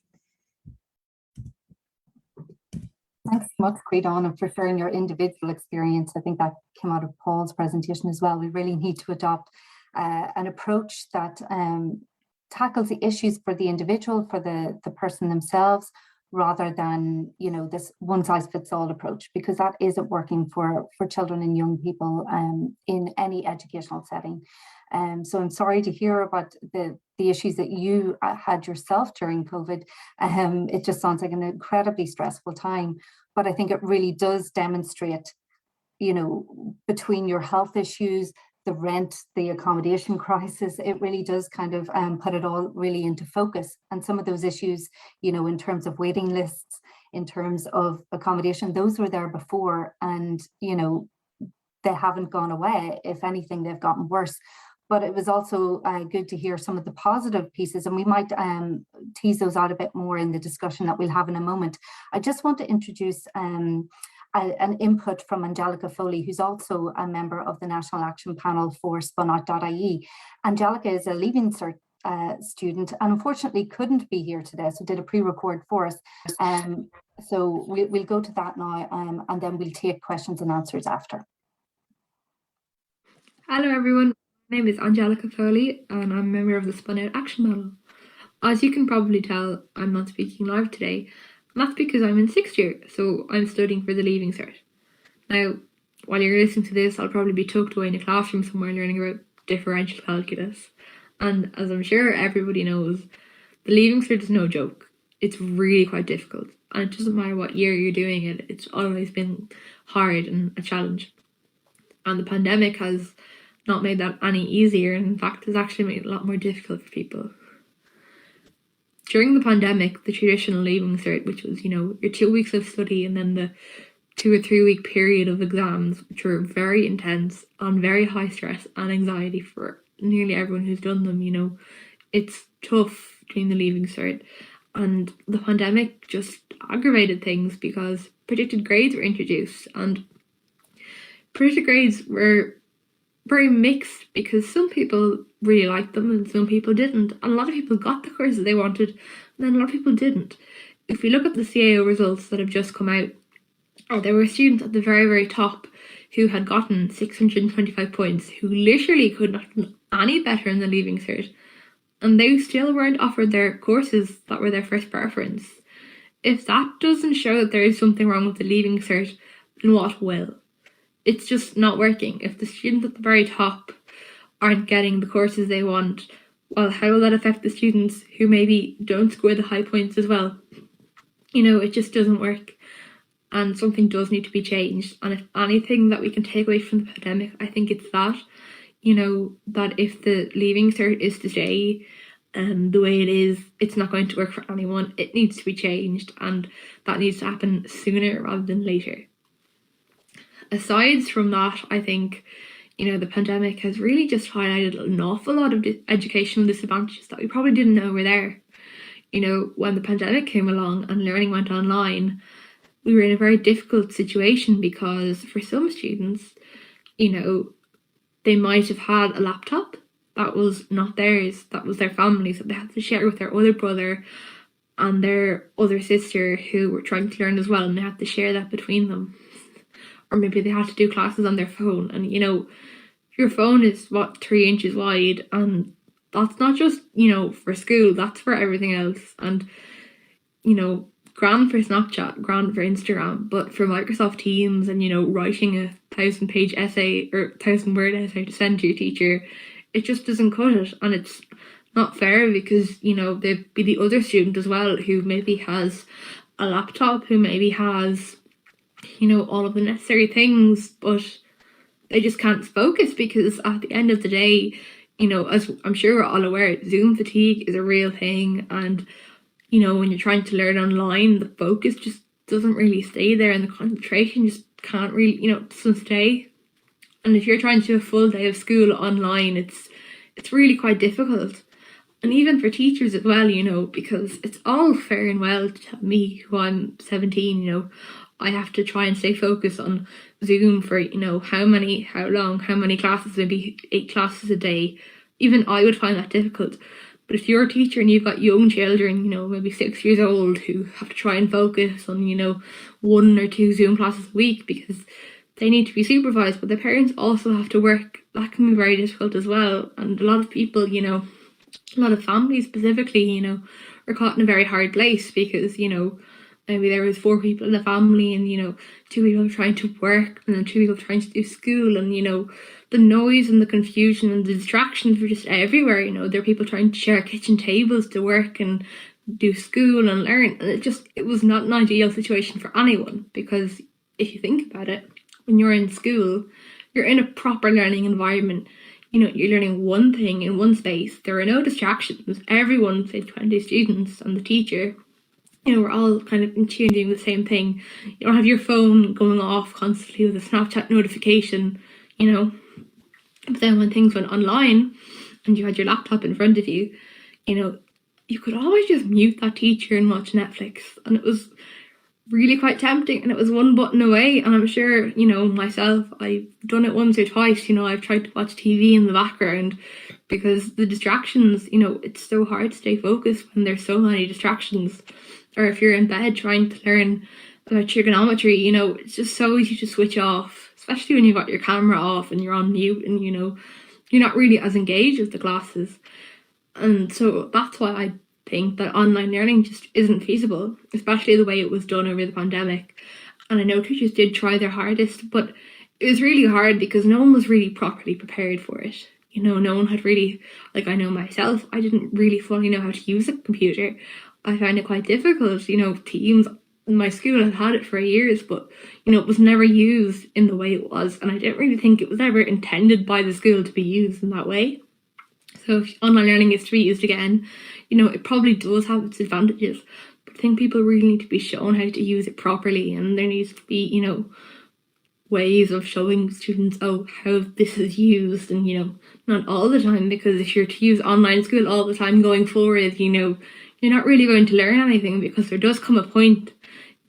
Thanks so much, Creedon, for sharing your individual experience. I think that came out of Paul's presentation as well. We really need to adopt an approach that tackles the issues for the individual, for the person themselves, rather than, you know, this one-size-fits-all approach, because that isn't working for children and young people in any educational setting. So I'm sorry to hear about the issues that you had yourself during COVID. It just sounds like an incredibly stressful time, but I think it really does demonstrate, you know, between your health issues, the rent, the accommodation crisis, it really does kind of put it all really into focus. And some of those issues, you know, in terms of waiting lists, in terms of accommodation, those were there before, and, you know, they haven't gone away. If anything, they've gotten worse. But it was also good to hear some of the positive pieces, and we might tease those out a bit more in the discussion that we'll have in a moment. I just want to introduce an input from Angelica Foley, who's also a member of the National Action Panel for Spunout.ie. Angelica is a Leaving Cert student and unfortunately couldn't be here today, so did a pre-record for us. So we'll go to that now, and then we'll take questions and answers after. Hello everyone, my name is Angelica Foley and I'm a member of the Spunout Action Panel. As you can probably tell, I'm not speaking live today, And that's because I'm in 6th year, so I'm studying for the Leaving Cert. Now, while you're listening to this, I'll probably be tucked away in a classroom somewhere learning about differential calculus. And as I'm sure everybody knows, the Leaving Cert is no joke. It's really quite difficult. And it doesn't matter what year you're doing it, it's always been hard and a challenge. And the pandemic has not made that any easier, and in fact has actually made it a lot more difficult for people. During the pandemic, the traditional Leaving Cert, which was, your 2 weeks of study and then the 2 or 3 week period of exams, which were very intense and very high stress and anxiety for nearly everyone who's done them, it's tough doing the Leaving Cert. And the pandemic just aggravated things because predicted grades were introduced, and predicted grades were very mixed because some people really liked them and some people didn't. And a lot of people got the courses they wanted, and then a lot of people didn't. If we look at the CAO results that have just come out, there were students at the very, very top who had gotten 625 points, who literally could not have done any better in the Leaving Cert, and they still weren't offered their courses that were their first preference. If that doesn't show that there is something wrong with the Leaving Cert, then what will? It's just not working. If the students at the very top aren't getting the courses they want, well, how will that affect the students who maybe don't score the high points as well? It just doesn't work. And something does need to be changed. And if anything that we can take away from the pandemic, I think it's that, that if the Leaving Cert is to stay the way it is, it's not going to work for anyone. It needs to be changed, and that needs to happen sooner rather than later. Aside from that, I think, the pandemic has really just highlighted an awful lot of educational disadvantages that we probably didn't know were there. When the pandemic came along and learning went online, we were in a very difficult situation because for some students, they might have had a laptop that was not theirs, that was their family's, that they had to share with their other brother and their other sister who were trying to learn as well, and they had to share that between them. Or maybe they had to do classes on their phone, and your phone is 3 inches wide, and that's not just for school, that's for everything else. And grand for Snapchat, grand for Instagram, but for Microsoft Teams and writing a 1,000-page essay or 1,000-word essay to send to your teacher, it just doesn't cut it. And it's not fair because there'd be the other student as well who maybe has a laptop, who maybe has all of the necessary things, but they just can't focus because at the end of the day, as I'm sure we're all aware, Zoom fatigue is a real thing. And when you're trying to learn online, the focus just doesn't really stay there, and the concentration just can't really, doesn't stay. And if you're trying to do a full day of school online, it's really quite difficult. And even for teachers as well, because it's all fair and well to tell me, who I'm 17, I have to try and stay focused on Zoom for, how many classes, maybe 8 classes a day. Even I would find that difficult. But if you're a teacher and you've got young children, maybe 6 years old, who have to try and focus on, 1 or 2 Zoom classes a week because they need to be supervised, but their parents also have to work, that can be very difficult as well. And a lot of people, a lot of families specifically, are caught in a very hard place because, maybe there was 4 people in the family and, 2 people trying to work and then 2 people trying to do school, and, the noise and the confusion and the distractions were just everywhere. There are people trying to share kitchen tables to work and do school and learn. And it was not an ideal situation for anyone, because if you think about it, when you're in school, you're in a proper learning environment. You're learning one thing in one space. There are no distractions. Everyone, say 20 students and the teacher, we're all kind of in tune doing the same thing. You don't have your phone going off constantly with a Snapchat notification, But then when things went online and you had your laptop in front of you, you could always just mute that teacher and watch Netflix. And it was really quite tempting, and it was one button away. And I'm sure, myself, I've done it once or twice. I've tried to watch TV in the background because the distractions, it's so hard to stay focused when there's so many distractions. Or if you're in bed trying to learn about trigonometry, it's just so easy to switch off, especially when you've got your camera off and you're on mute and, you're not really as engaged with the classes. And so that's why I think that online learning just isn't feasible, especially the way it was done over the pandemic. And I know teachers did try their hardest, but it was really hard because no one was really properly prepared for it. You know, no one had really, like I know myself, I didn't really fully know how to use a computer. I found it quite difficult. You know, Teams, my school had had it for years, but, you know, it was never used in the way it was. And I didn't really think it was ever intended by the school to be used in that way. So if online learning is to be used again, you know, it probably does have its advantages. But I think people really need to be shown how to use it properly, and there needs to be, you know, ways of showing students, oh, how this is used, and, you know, not all the time, because if you're to use online school all the time going forward, you know, you're not really going to learn anything, because there does come a point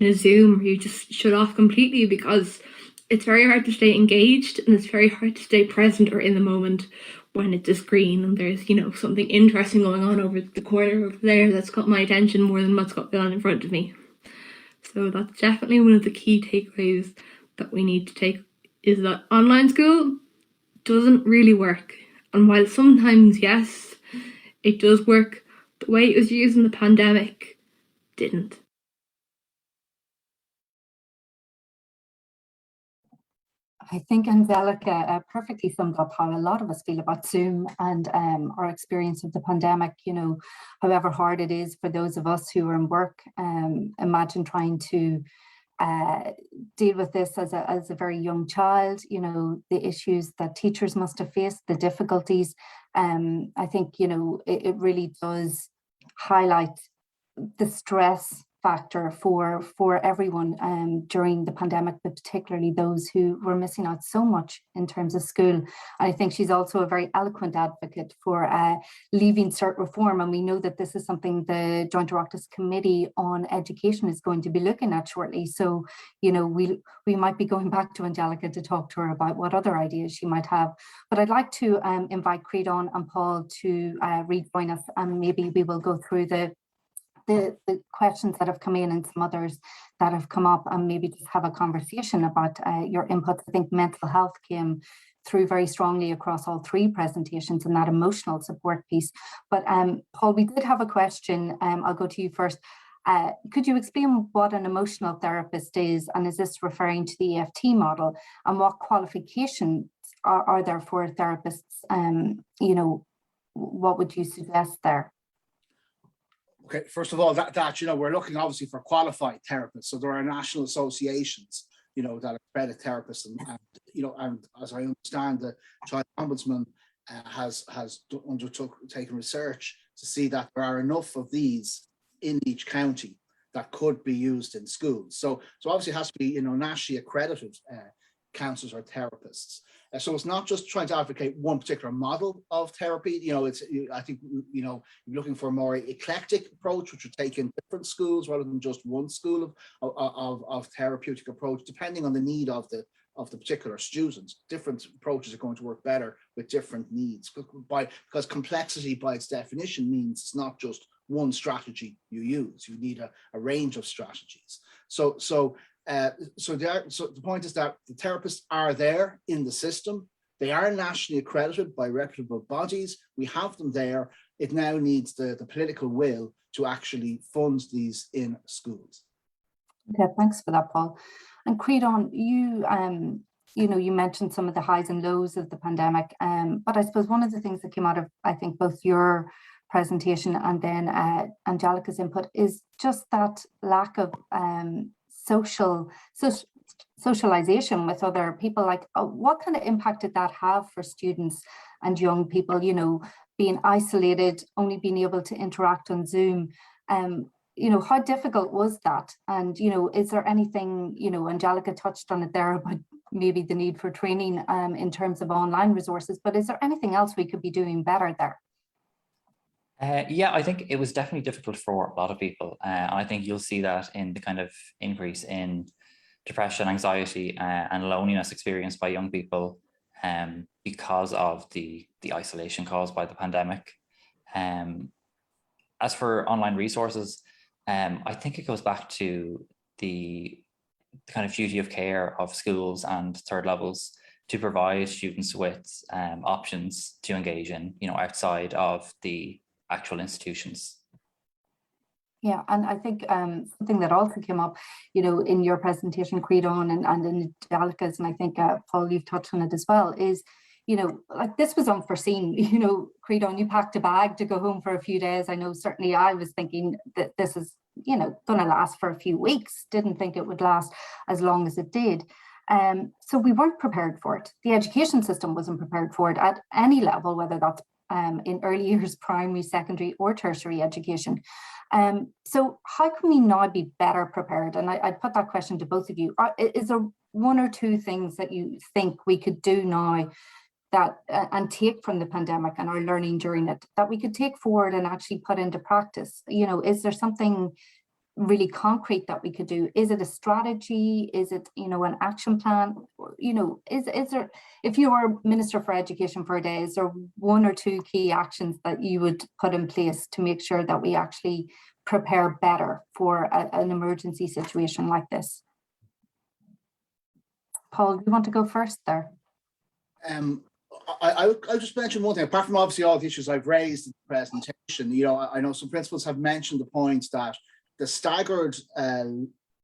in a Zoom where you just shut off completely, because it's very hard to stay engaged and it's very hard to stay present or in the moment when it's a screen and there's, you know, something interesting going on over the corner over there that's got my attention more than what's going on in front of me. So that's definitely one of the key takeaways that we need to take, is that online school doesn't really work. And while sometimes, yes, it does work, the way it was used in the pandemic didn't. I think Angelica perfectly summed up how a lot of us feel about Zoom and our experience of the pandemic. You know, however hard it is for those of us who are in work, imagine trying to deal with this as a very young child, you know, the issues that teachers must have faced, the difficulties. I think, you know, it really does highlight the stress factor for everyone during the pandemic, but particularly those who were missing out so much in terms of school. I think she's also a very eloquent advocate for leaving cert reform, and we know that this is something the Joint Oireachtas Committee on Education is going to be looking at shortly. So, you know, we might be going back to Angelica to talk to her about what other ideas she might have. But I'd like to invite Creedon and Paul to rejoin us, and maybe we will go through the questions that have come in and some others that have come up, and maybe just have a conversation about your inputs. I think mental health came through very strongly across all three presentations, and that emotional support piece. But Paul, we did have a question. I'll go to you first. Could you explain what an emotional therapist is, and is this referring to the EFT model, and what qualifications are there for therapists? You know, what would you suggest there? Okay, first of all, that you know, we're looking obviously for qualified therapists. So there are national associations, you know, that accredit therapists, and you know, and as I understand, the Child Ombudsman has taken research to see that there are enough of these in each county that could be used in schools. So obviously it has to be, you know, nationally accredited counsellors or therapists. So it's not just trying to advocate one particular model of therapy. You know, I think, you know, you're looking for a more eclectic approach, which would take in different schools rather than just one school of therapeutic approach, depending on the need of the particular students. Different approaches are going to work better with different needs, because complexity by its definition means it's not just one strategy you use. You need a range of strategies. So the point is that the therapists are there in the system. They are nationally accredited by reputable bodies. We have them there. It now needs the political will to actually fund these in schools. Okay, thanks for that, Paul. And Creedon, you know, you mentioned some of the highs and lows of the pandemic, but I suppose one of the things that came out of, I think, both your presentation and then Angelica's input is just that lack of socialization with other people. Like, what kind of impact did that have for students and young people, you know, being isolated, only being able to interact on Zoom? You know, how difficult was that? And, you know, is there anything, you know, Angelica touched on it there about maybe the need for training in terms of online resources, but is there anything else we could be doing better there? Yeah, I think it was definitely difficult for a lot of people. And I think you'll see that in the kind of increase in depression, anxiety, and loneliness experienced by young people because of the isolation caused by the pandemic. As for online resources, I think it goes back to the kind of duty of care of schools and third levels to provide students with options to engage in, you know, outside of the actual institutions. Yeah, and I think something that also came up, in your presentation, Creedon, and in Angelica's, and I think Paul, you've touched on it as well, is, like this was unforeseen. Creedon, you packed a bag to go home for a few days. I know certainly I was thinking that this is, going to last for a few weeks. Didn't think it would last as long as it did. So we weren't prepared for it. The education system wasn't prepared for it at any level, whether that's in early years, primary, secondary, or tertiary education. So how can we now be better prepared? And I'd put that question to both of you. Is there one or two things that you think we could do now that and take from the pandemic and our learning during it that we could take forward and actually put into practice? Is there something really concrete that we could do? Is it a strategy? Is it, an action plan? Is there, if you were Minister for Education for a day, is there one or two key actions that you would put in place to make sure that we actually prepare better for an emergency situation like this? Paul, do you want to go first there? I'll just mention one thing, apart from obviously all the issues I've raised in the presentation. I know some principals have mentioned the point that the staggered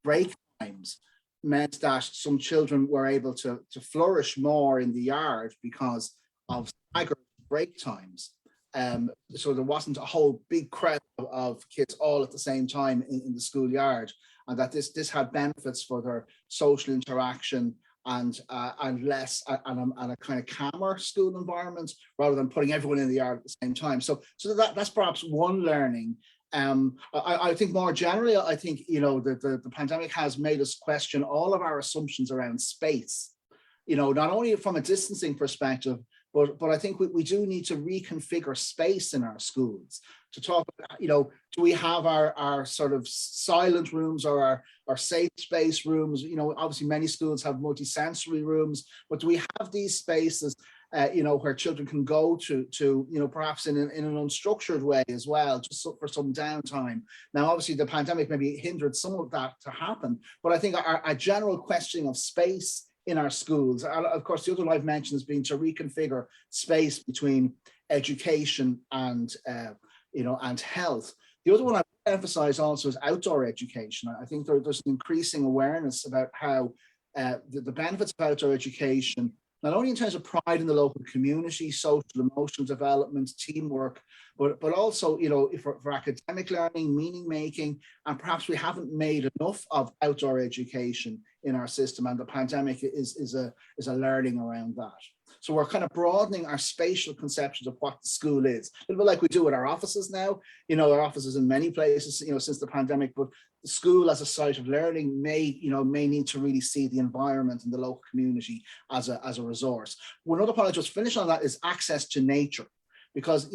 break times meant that some children were able to flourish more in the yard because of staggered break times. So there wasn't a whole big crowd of kids all at the same time in the schoolyard, and that this had benefits for their social interaction and less and a kind of calmer school environment rather than putting everyone in the yard at the same time. So that's perhaps one learning. I think more generally, I think, the pandemic has made us question all of our assumptions around space, not only from a distancing perspective, but I think we do need to reconfigure space in our schools to talk about, do we have our sort of silent rooms or our safe space rooms? Obviously many schools have multi-sensory rooms, but do we have these spaces where children can go to perhaps in an unstructured way as well, just for some downtime. Now, obviously, the pandemic maybe hindered some of that to happen, but I think our general questioning of space in our schools, of course, the other one I've mentioned has been to reconfigure space between education and and health. The other one I emphasize also is outdoor education. I think there's an increasing awareness about how the benefits of outdoor education, not only in terms of pride in the local community, social emotional development, teamwork, but also, for academic learning, meaning making, and perhaps we haven't made enough of outdoor education in our system, and the pandemic is a learning around that. So we're kind of broadening our spatial conceptions of what the school is, a little bit like we do with our offices now. Our offices in many places, since the pandemic, but the school as a site of learning may need to really see the environment and the local community as a resource. One other point I just finish on that is access to nature, because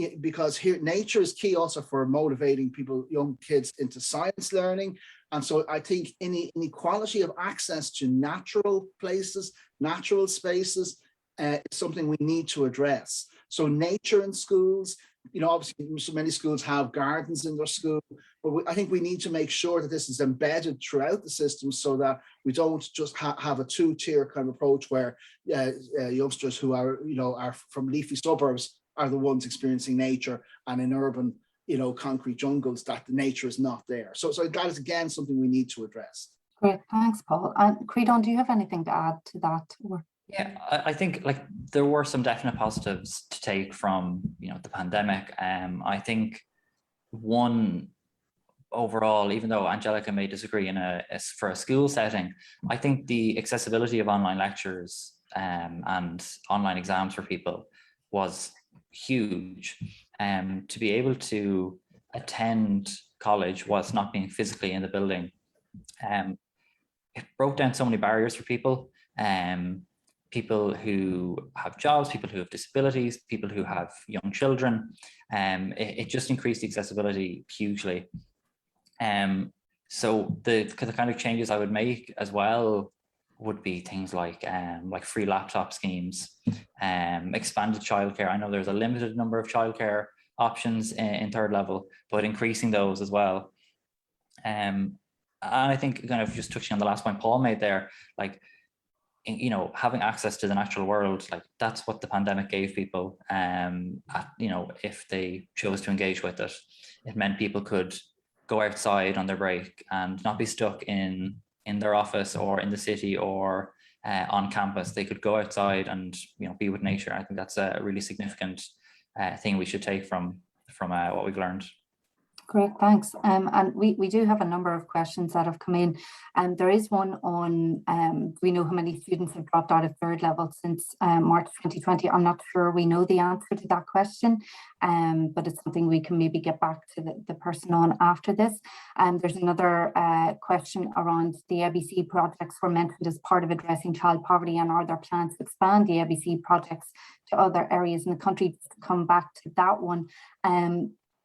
here nature is key also for motivating young kids into science learning. And so I think inequality of access to natural places, natural spaces, is something we need to address. So nature in schools, obviously so many schools have gardens in their school, but I think we need to make sure that this is embedded throughout the system so that we don't just have a two-tier kind of approach where youngsters who are from leafy suburbs are the ones experiencing nature, and in urban, concrete jungles that the nature is not there. So that is again something we need to address. Great, thanks, Paul. And Creedon, do you have anything to add to that? Yeah, I think there were some definite positives to take from the pandemic. I think one overall, even though Angelica may disagree for a school setting, I think the accessibility of online lectures and online exams for people was huge. To be able to attend college whilst not being physically in the building, it broke down so many barriers for people. People who have jobs, people who have disabilities, people who have young children. It just increased the accessibility hugely. So the kind of changes I would make as well would be things like free laptop schemes, expanded childcare. I know there's a limited number of childcare options in third level, but increasing those as well. And I think kind of just touching on the last point Paul made there, having access to the natural world, that's what the pandemic gave people. If they chose to engage with it, it meant people could go outside on their break and not be stuck in their office or in the city or on campus. They could go outside and be with nature. I think that's a really significant thing we should take from what we've learned. Great, thanks. And we do have a number of questions that have come in. And there is one on, we know how many students have dropped out of third level since March 2020. I'm not sure we know the answer to that question, but it's something we can maybe get back to the person on after this. There's another question around the ABC projects were mentioned as part of addressing child poverty, and are there plans to expand the ABC projects to other areas in the country? To come back to that one,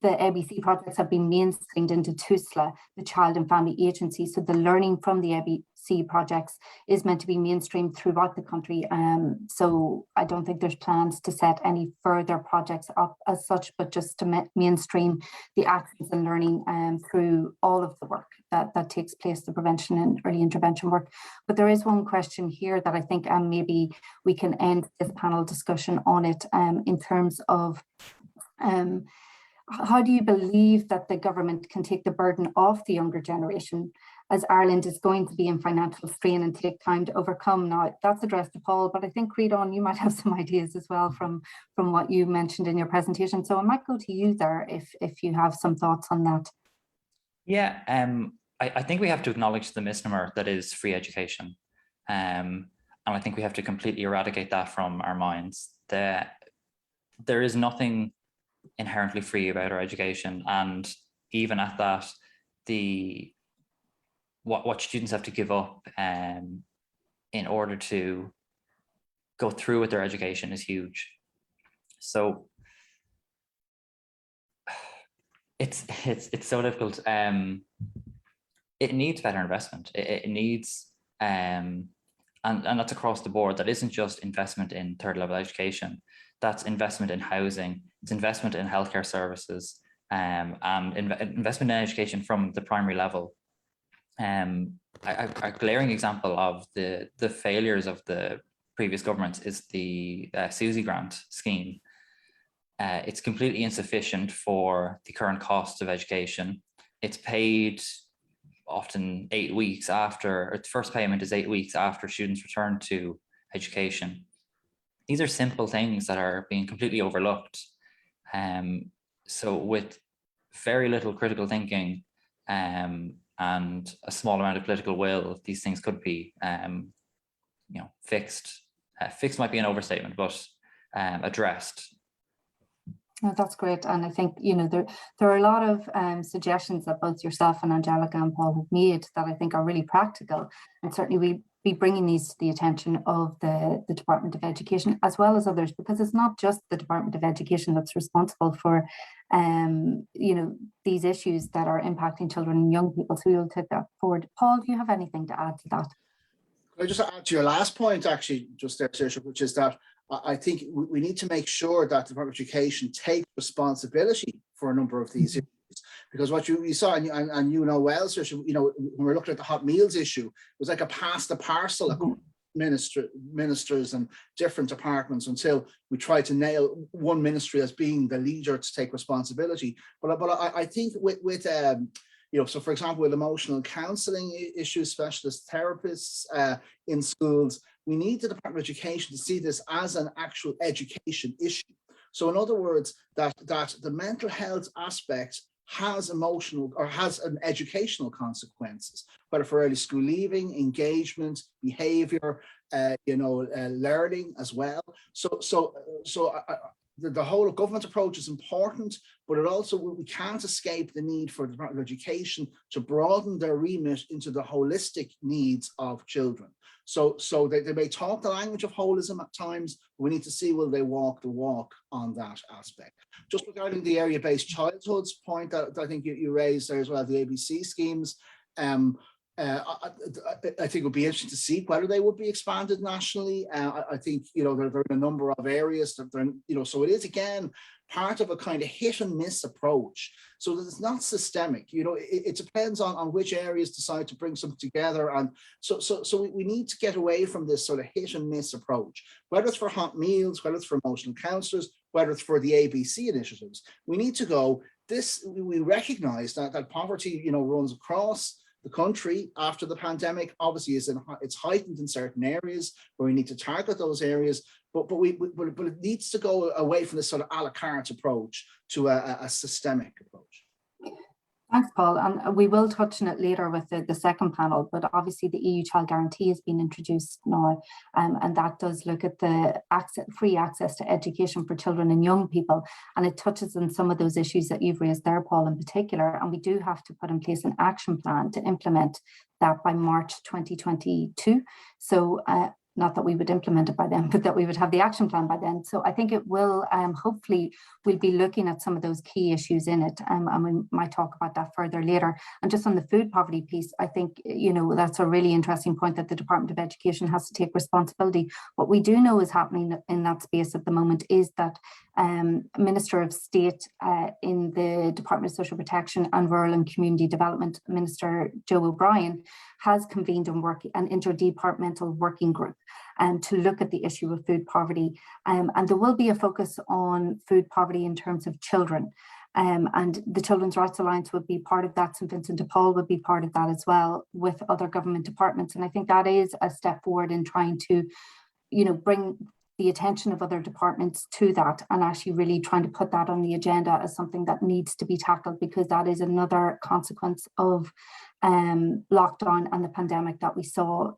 the ABC projects have been mainstreamed into TUSLA, the Child and Family Agency. So the learning from the ABC projects is meant to be mainstreamed throughout the country. So I don't think there's plans to set any further projects up as such, but just to mainstream the actions and learning through all of the work that takes place, the prevention and early intervention work. But there is one question here that I think maybe we can end this panel discussion on it in terms of how do you believe that the government can take the burden off the younger generation, as Ireland is going to be in financial strain and take time to overcome? Now, that's addressed to Paul, but I think, Creedon, you might have some ideas as well from what you mentioned in your presentation. So I might go to you there if you have some thoughts on that. Yeah, I think we have to acknowledge the misnomer that is free education. And I think we have to completely eradicate that from our minds. There is nothing inherently free about our education, and even at that, what students have to give up in order to go through with their education is huge. So it's so difficult. It needs better investment. It needs and that's across the board. That isn't just investment in third level education. That's investment in housing, it's investment in healthcare services, and investment in education from the primary level. A glaring example of the failures of the previous governments is the SUSI grant scheme. It's completely insufficient for the current cost of education. It's paid often 8 weeks after, or the first payment is 8 weeks after students return to education. These are simple things that are being completely overlooked. So with very little critical thinking and a small amount of political will, these things could be, fixed. Fixed might be an overstatement, but addressed. Oh, that's great. And I think, there are a lot of suggestions that both yourself and Angelica and Paul have made that I think are really practical. And certainly we'll be bringing these to the attention of the Department of Education, as well as others, because it's not just the Department of Education that's responsible for, these issues that are impacting children and young people. So we'll take that forward. Paul, do you have anything to add to that? Can I just add to your last point, actually, just there, Saoirse, which is that I think we need to make sure that the Department of Education takes responsibility for a number of these issues. Because what you saw, and well, Saoirse, when we're looking at the hot meals issue, it was like a pass the parcel of ministers and different departments until we tried to nail one ministry as being the leader to take responsibility. But I think with so for example, with emotional counselling issues, specialist therapists in schools, we need the Department of Education to see this as an actual education issue. So in other words, that the mental health aspect has emotional or has an educational consequences, whether for early school leaving, engagement, behavior, learning as well. So the whole government approach is important, but it also, we can't escape the need for the Department of Education to broaden their remit into the holistic needs of children. So they may talk the language of holism at times, but we need to see, will they walk the walk on that aspect. Just regarding the area-based childhoods point that I think you raised there as well, the ABC schemes, I think it would be interesting to see whether they would be expanded nationally. I think, they're in a number of areas that they're, so it is, again, part of a kind of hit and miss approach, so that it's not systemic. It depends on which areas decide to bring something together. And so we need to get away from this sort of hit and miss approach, whether it's for hot meals, whether it's for emotional counsellors, whether it's for the ABC initiatives. We need to go, we recognize that poverty, runs across the country after the pandemic. Obviously, it's heightened in certain areas where we need to target those areas, but it needs to go away from this sort of a la carte approach to a systemic approach. Thanks, Paul. And we will touch on it later with the second panel, but obviously the EU Child Guarantee has been introduced now, and that does look at the free access to education for children and young people. And it touches on some of those issues that you've raised there, Paul, in particular. And we do have to put in place an action plan to implement that by March 2022. So not that we would implement it by then, but that we would have the action plan by then. So I think it will, hopefully, we'll be looking at some of those key issues in it, and we might talk about that further later. And just on the food poverty piece, I think, that's a really interesting point, that the Department of Education has to take responsibility. What we do know is happening in that space at the moment is that Minister of State in the Department of Social Protection and Rural and Community Development, Minister Joe O'Brien, has convened an interdepartmental working group to look at the issue of food poverty. And there will be a focus on food poverty in terms of children. And the Children's Rights Alliance would be part of that. St Vincent de Paul would be part of that as well, with other government departments. And I think that is a step forward in trying to, bring the attention of other departments to that, and actually really trying to put that on the agenda as something that needs to be tackled, because that is another consequence of lockdown and the pandemic, that we saw,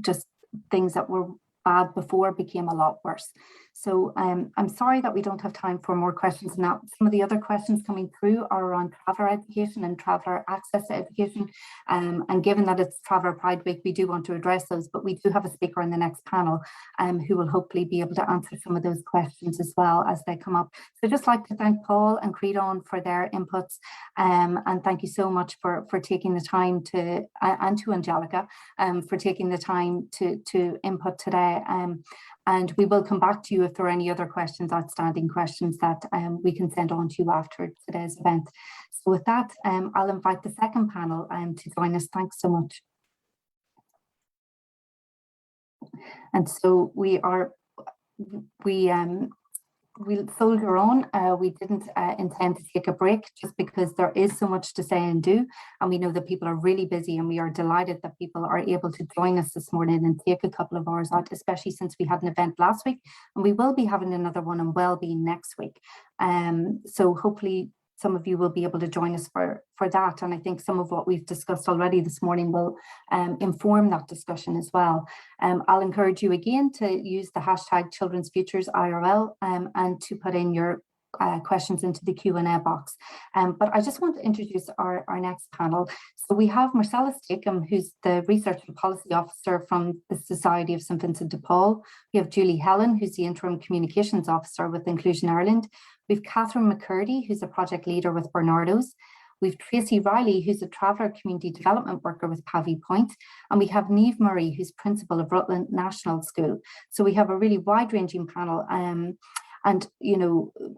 just things that were bad before became a lot worse. So I'm sorry that we don't have time for more questions. Now, some of the other questions coming through are around traveller education and traveller access to education. And given that it's Traveller Pride Week, we do want to address those, but we do have a speaker in the next panel who will hopefully be able to answer some of those questions as well as they come up. So I'd just like to thank Paul and Creedon for their inputs. And thank you so much for taking the time to, and to Angelica, for taking the time to input today. And we will come back to you if there are any other questions, outstanding questions, that we can send on to you after today's event. So with that, I'll invite the second panel to join us. Thanks so much. And so we'll soldier on. We didn't intend to take a break, just because there is so much to say and do, and we know that people are really busy, and we are delighted that people are able to join us this morning and take a couple of hours out, especially since we had an event last week, and we will be having another one on wellbeing next week. So hopefully some of you will be able to join us for that. And I think some of what we've discussed already this morning will inform that discussion as well. I'll encourage you again to use the hashtag Children's Futures IRL and to put in your questions into the Q&A box. But I just want to introduce our next panel. So we have Marcella Stakem, who's the Research and Policy Officer from the Society of St Vincent de Paul. We have Julie Helen, who's the Interim Communications Officer with Inclusion Ireland. We've Catherine McCurdy, who's a project leader with Bernardo's. We've Tracy Riley, who's a Traveller Community Development Worker with Pavy Point. And we have Niamh Murray, who's Principal of Rutland National School. So we have a really wide-ranging panel. And,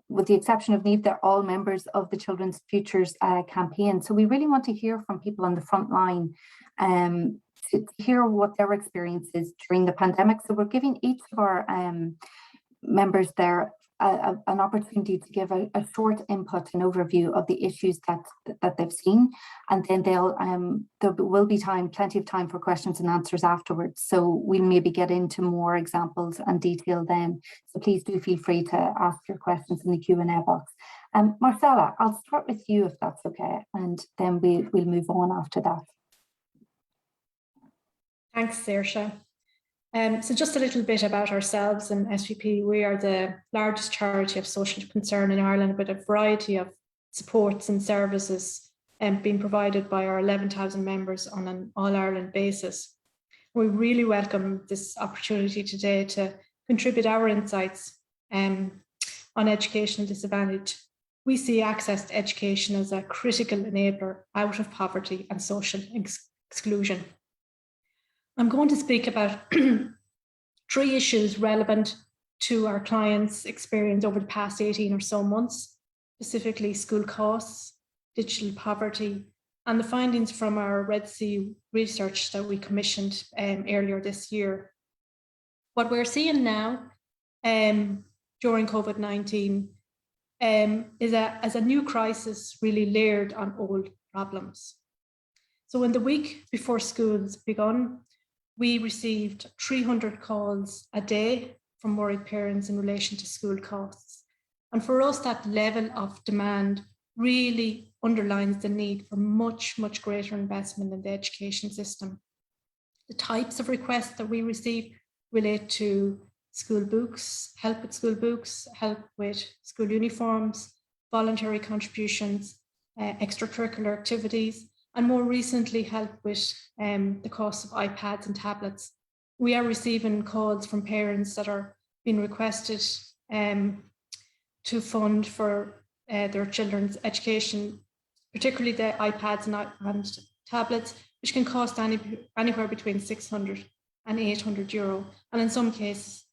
with the exception of Niamh, they're all members of the Children's Futures campaign. So we really want to hear from people on the front line to hear what their experience is during the pandemic. So we're giving each of our members there an opportunity to give a short input and overview of the issues that they've seen, and then there will be plenty of time for questions and answers afterwards. So we'll maybe get into more examples and detail then. So please do feel free to ask your questions in the Q&A box. Marcella, I'll start with you if that's okay, and then we'll move on after that. Thanks, Saoirse. So just a little bit about ourselves and SVP. We are the largest charity of social concern in Ireland, with a variety of supports and services being provided by our 11,000 members on an all-Ireland basis. We really welcome this opportunity today to contribute our insights on educational disadvantage. We see access to education as a critical enabler out of poverty and social exclusion. I'm going to speak about 3 issues relevant to our clients' experience over the past 18 or so months, specifically school costs, digital poverty, and the findings from our Red Sea research that we commissioned earlier this year. What we're seeing now during COVID-19 as a new crisis really layered on old problems. So in the week before schools begun, we received 300 calls a day from worried parents in relation to school costs. And for us, that level of demand really underlines the need for much, much greater investment in the education system. The types of requests that we receive relate to school books, help with school books, help with school uniforms, voluntary contributions, extracurricular activities, and more recently help with the cost of iPads and tablets. We are receiving calls from parents that are being requested to fund for their children's education, particularly the iPads and tablets, which can cost anywhere between 600 and 800 euro, and in some cases,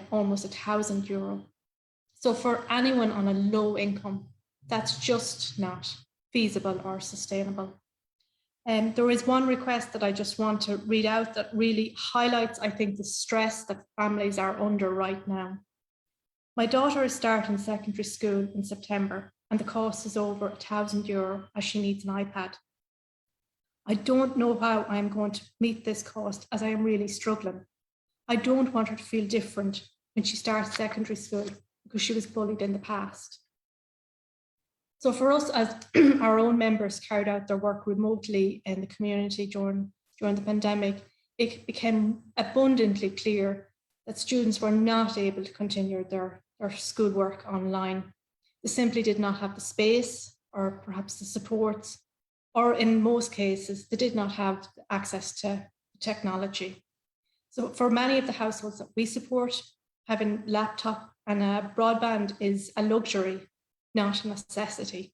almost €1,000. So for anyone on a low income, that's just not feasible or sustainable. There is one request that I just want to read out that really highlights, I think, the stress that families are under right now. My daughter is starting secondary school in September, and the cost is over €1,000 as she needs an iPad. I don't know how I'm going to meet this cost, as I am really struggling. I don't want her to feel different when she starts secondary school because she was bullied in the past. So for us, as our own members carried out their work remotely in the community during the pandemic, it became abundantly clear that students were not able to continue their schoolwork online. They simply did not have the space or perhaps the supports, or in most cases, they did not have access to technology. So for many of the households that we support, having laptop and a broadband is a luxury, not a necessity.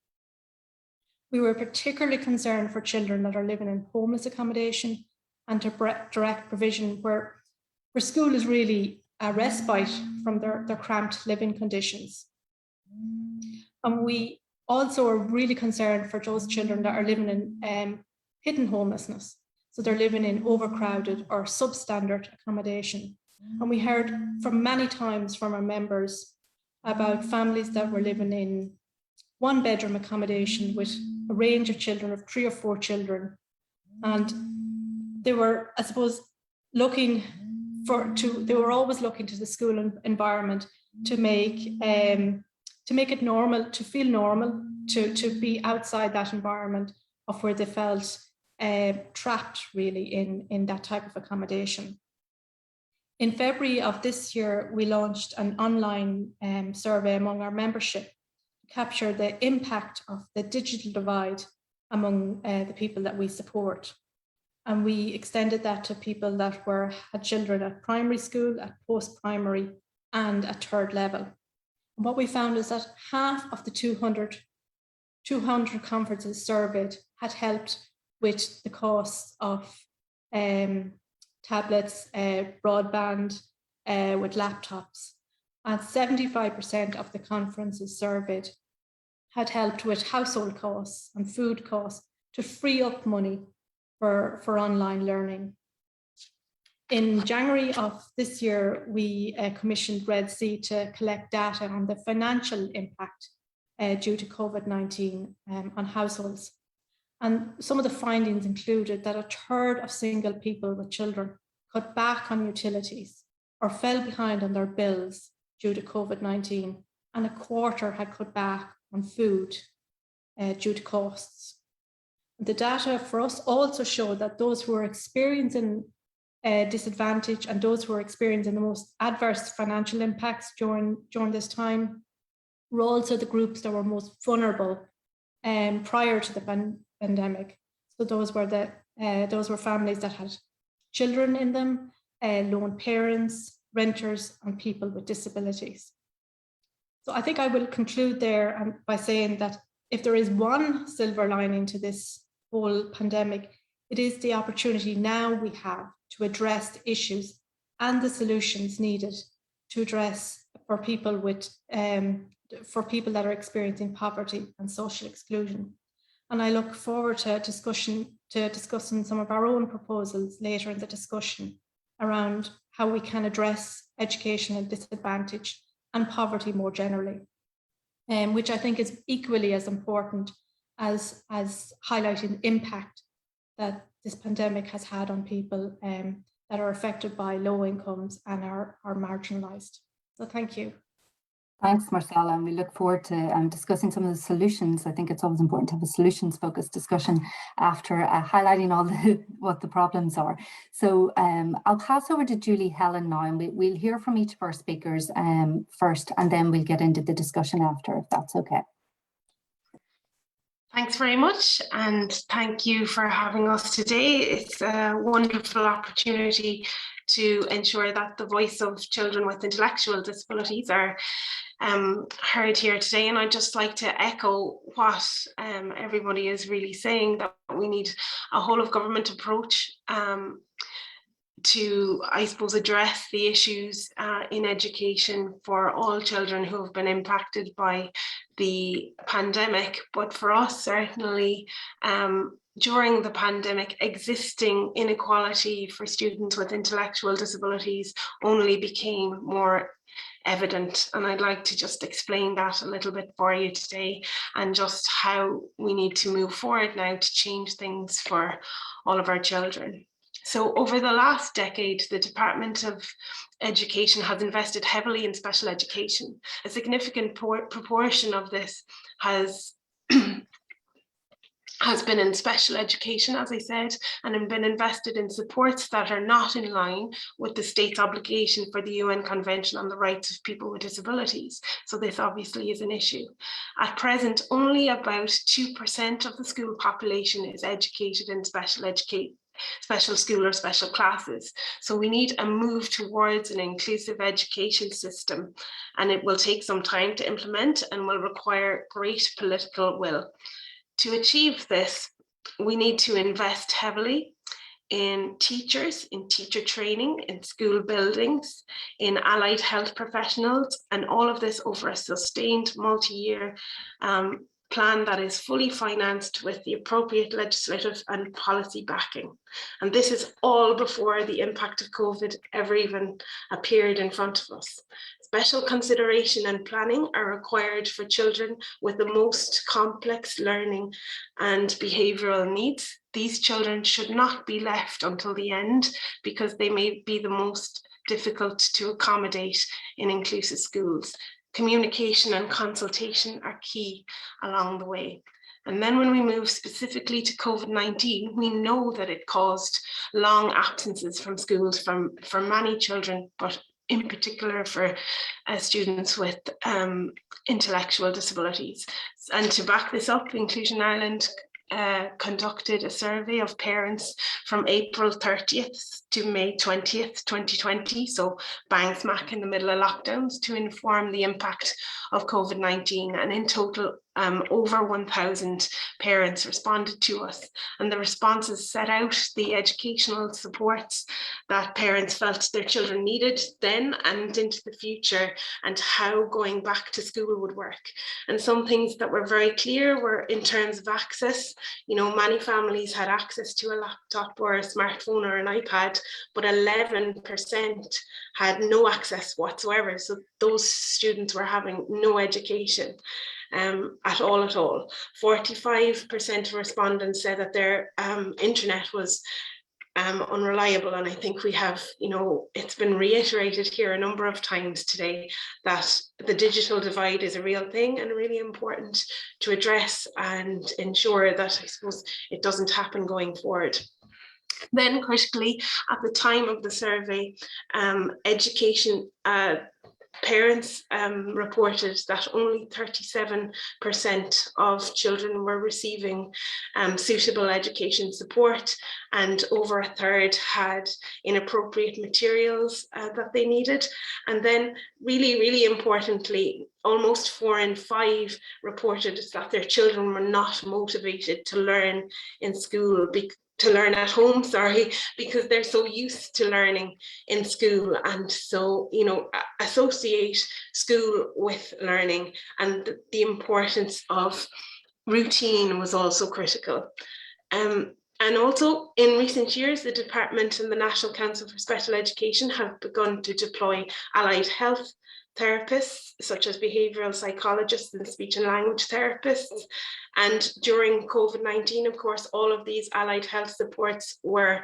We were particularly concerned for children that are living in homeless accommodation and to direct provision where school is really a respite from their cramped living conditions. And we also are really concerned for those children that are living in hidden homelessness. So they're living in overcrowded or substandard accommodation. And we heard from many times from our members about families that were living in one bedroom accommodation with a range of children, of 3 or 4 children. And they were, I suppose, they were always looking to the school environment to make it normal, to feel normal, to be outside that environment of where they felt trapped really in that type of accommodation. In February of this year, we launched an online survey among our membership to capture the impact of the digital divide among the people that we support. And we extended that to people that had children at primary school, at post-primary, and at third level. And what we found is that half of the 200 conferences surveyed had helped with the costs of tablets, broadband, with laptops. And 75% of the conferences surveyed had helped with household costs and food costs to free up money for online learning. In January of this year, we commissioned Red C to collect data on the financial impact due to COVID-19 on households. And some of the findings included that 1/3 of single people with children cut back on utilities or fell behind on their bills due to COVID-19, and 1/4 had cut back on food due to costs. The data for us also showed that those who are experiencing disadvantage and those who are experiencing the most adverse financial impacts during this time were also the groups that were most vulnerable prior to the pandemic. So those were families that had children in them, lone parents, renters, and people with disabilities. So I think I will conclude there by saying that if there is one silver lining to this whole pandemic, it is the opportunity now we have to address the issues and the solutions needed to address for people that are experiencing poverty and social exclusion. And I look forward to discussing some of our own proposals later in the discussion around how we can address educational disadvantage and poverty more generally. which I think is equally as important as highlighting the impact that this pandemic has had on people that are affected by low incomes and are marginalised. So thank you. Thanks, Marcella, and we look forward to discussing some of the solutions. I think it's always important to have a solutions-focused discussion after highlighting all what the problems are. So I'll pass over to Julie Helen now, and we'll hear from each of our speakers first, and then we'll get into the discussion after, if that's okay. Thanks very much, and thank you for having us today. It's a wonderful opportunity to ensure that the voice of children with intellectual disabilities are heard here today. And I'd just like to echo what everybody is really saying, that we need a whole of government approach to, I suppose, address the issues in education for all children who have been impacted by the pandemic. But for us, certainly, during the pandemic, existing inequality for students with intellectual disabilities only became more evident. And I'd like to just explain that a little bit for you today, and just how we need to move forward now to change things for all of our children. So over the last decade, the Department of Education has invested heavily in special education. A significant proportion of this has been in special education, as I said, and have been invested in supports that are not in line with the state's obligation for the UN Convention on the Rights of People with Disabilities. So this obviously is an issue. At present, only about 2% of the school population is educated in special school or special classes. So we need a move towards an inclusive education system, and it will take some time to implement and will require great political will. To achieve this, we need to invest heavily in teachers, in teacher training, in school buildings, in allied health professionals, and all of this over a sustained multi-year plan that is fully financed with the appropriate legislative and policy backing. And this is all before the impact of COVID ever even appeared in front of us. Special consideration and planning are required for children with the most complex learning and behavioural needs. These children should not be left until the end, because they may be the most difficult to accommodate in inclusive schools. Communication and consultation are key along the way. And then when we move specifically to COVID-19, we know that it caused long absences from schools for many children, but in particular for students with intellectual disabilities. And to back this up, Inclusion Ireland conducted a survey of parents from April 30th to May 20th, 2020, so bang smack in the middle of lockdowns, to inform the impact of COVID-19. And in total, over 1,000 parents responded to us, and the responses set out the educational supports that parents felt their children needed then and into the future, and how going back to school would work. And some things that were very clear were in terms of access. You know, many families had access to a laptop or a smartphone or an iPad, but 11% had no access whatsoever. So those students were having no education at all. 45% of respondents said that their internet was unreliable. And I think we have, you know, it's been reiterated here a number of times today that the digital divide is a real thing and really important to address and ensure that, I suppose, it doesn't happen going forward. Then critically, at the time of the survey, education parents reported that only 37% of children were receiving suitable education support, and over a third had inappropriate materials that they needed. And then really importantly, almost 4 in 5 reported that their children were not motivated to learn in school, to learn at home, because they're so used to learning in school, and so, you know, associate school with learning. And the importance of routine was also critical. And also in recent years, the department and the National Council for Special Education have begun to deploy allied health therapists, such as behavioural psychologists and speech and language therapists. And during COVID-19, of course, all of these allied health supports were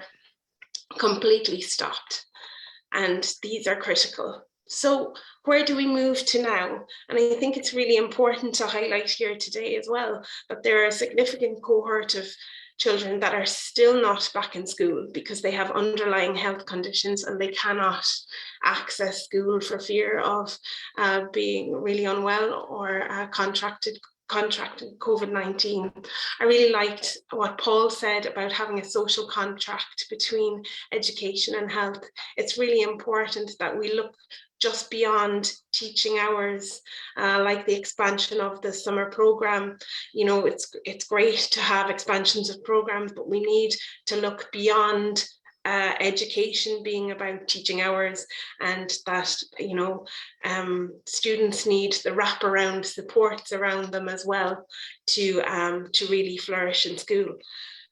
completely stopped. And these are critical. So where do we move to now? And I think it's really important to highlight here today as well that there are a significant cohort of children that are still not back in school because they have underlying health conditions and they cannot access school for fear of being really unwell or contracted COVID-19. I really liked what Paul said about having a social contract between education and health. It's really important that we look just beyond teaching hours, like the expansion of the summer program. You know, it's great to have expansions of programs, but we need to look beyond education being about teaching hours, and that, you know, students need the wraparound supports around them as well to really flourish in school.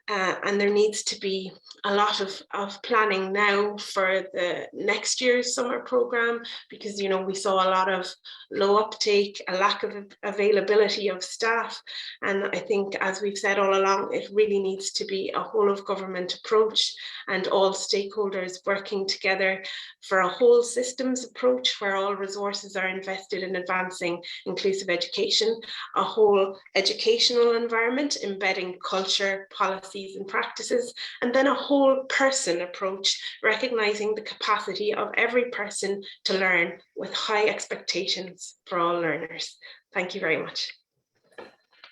And there needs to be a lot of planning now for the next year's summer program, because, you know, we saw a lot of low uptake, a lack of availability of staff. And I think, as we've said all along, it really needs to be a whole of government approach and all stakeholders working together for a whole systems approach where all resources are invested in advancing inclusive education, a whole educational environment embedding culture, policies and practices, and then a whole person approach, recognizing the capacity of every person to learn with high expectations for all learners. Thank you very much.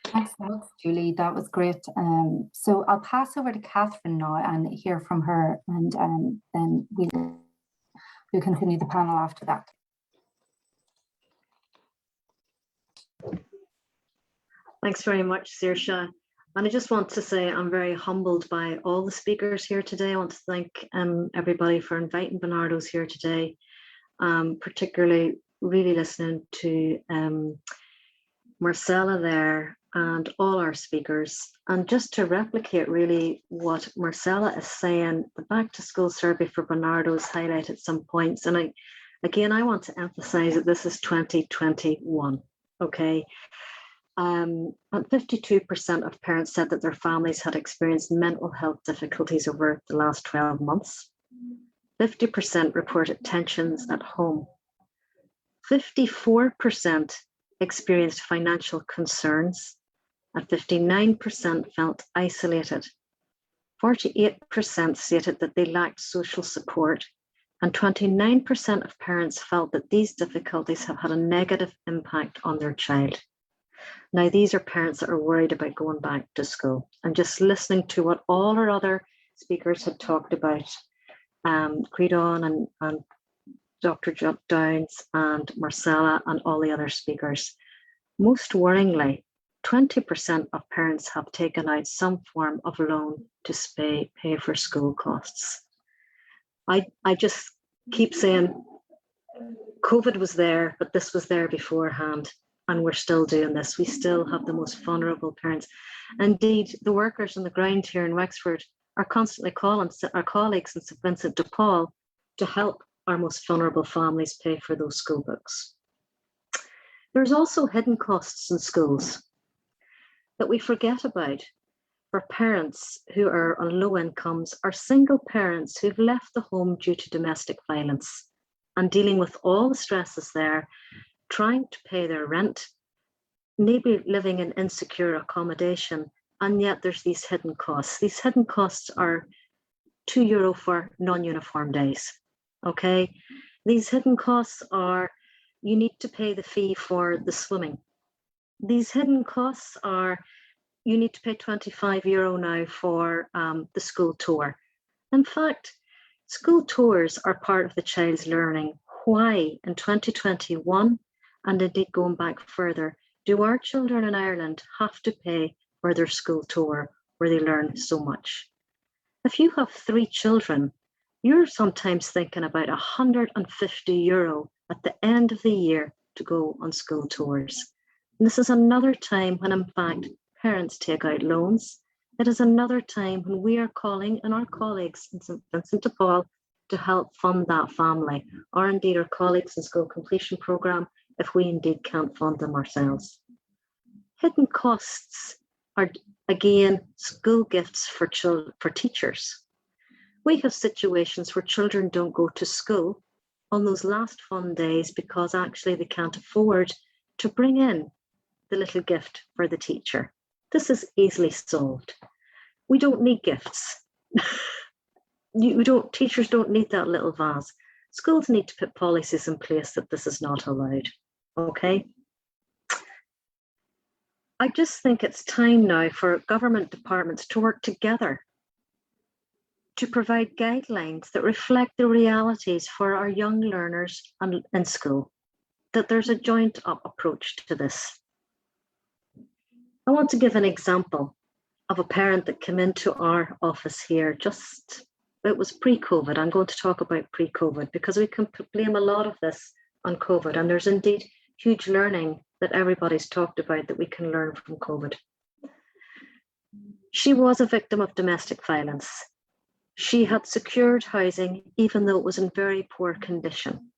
Thanks, Julie. That was great. So I'll pass over to Catherine now and hear from her, and then we'll continue the panel after that. Thanks very much, Saoirse. And I just want to say I'm very humbled by all the speakers here today. I want to thank everybody for inviting Bernardo's here today, particularly really listening to Marcella there and all our speakers. And just to replicate really what Marcella is saying, the Back to School survey for Bernardo's highlighted some points. And I want to emphasize that this is 2021, okay? 52% of parents said that their families had experienced mental health difficulties over the last 12 months. 50% reported tensions at home. 54% experienced financial concerns, and 59% felt isolated. 48% stated that they lacked social support, and 29% of parents felt that these difficulties have had a negative impact on their child. Now, these are parents that are worried about going back to school. And just listening to what all our other speakers had talked about, Creedon and Dr. Downs and Marcella and all the other speakers, most worryingly, 20% of parents have taken out some form of loan to pay for school costs. I just keep saying COVID was there, but this was there beforehand. And we're still doing this. We still have the most vulnerable parents. Indeed, the workers on the ground here in Wexford are constantly calling our colleagues in St Vincent de Paul to help our most vulnerable families pay for those school books. There's also hidden costs in schools that we forget about for parents who are on low incomes or single parents who've left the home due to domestic violence and dealing with all the stresses there, trying to pay their rent, maybe living in insecure accommodation, and yet there's these hidden costs. These hidden costs are €2 for non-uniform days, okay? These hidden costs are, you need to pay the fee for the swimming. These hidden costs are, you need to pay €25 now for the school tour. In fact, school tours are part of the child's learning. Why in 2021, and indeed going back further, do our children in Ireland have to pay for their school tour where they learn so much? If you have 3 children, you're sometimes thinking about €150 at the end of the year to go on school tours. And this is another time when, in fact, parents take out loans. It is another time when we are calling on our colleagues in St Vincent de Paul to help fund that family, or indeed our colleagues in school completion programme if we indeed can't fund them ourselves. Hidden costs are, again, school gifts for teachers. We have situations where children don't go to school on those last fun days because actually they can't afford to bring in the little gift for the teacher. This is easily solved. We don't need gifts. Teachers don't need that little vase. Schools need to put policies in place that this is not allowed, okay? I just think it's time now for government departments to work together to provide guidelines that reflect the realities for our young learners in school, that there's a joint up approach to this. I want to give an example of a parent that came into our office here it was pre-COVID. I'm going to talk about pre-COVID because we can blame a lot of this on COVID, and there's indeed huge learning that everybody's talked about that we can learn from COVID. She was a victim of domestic violence. She had secured housing even though it was in very poor condition.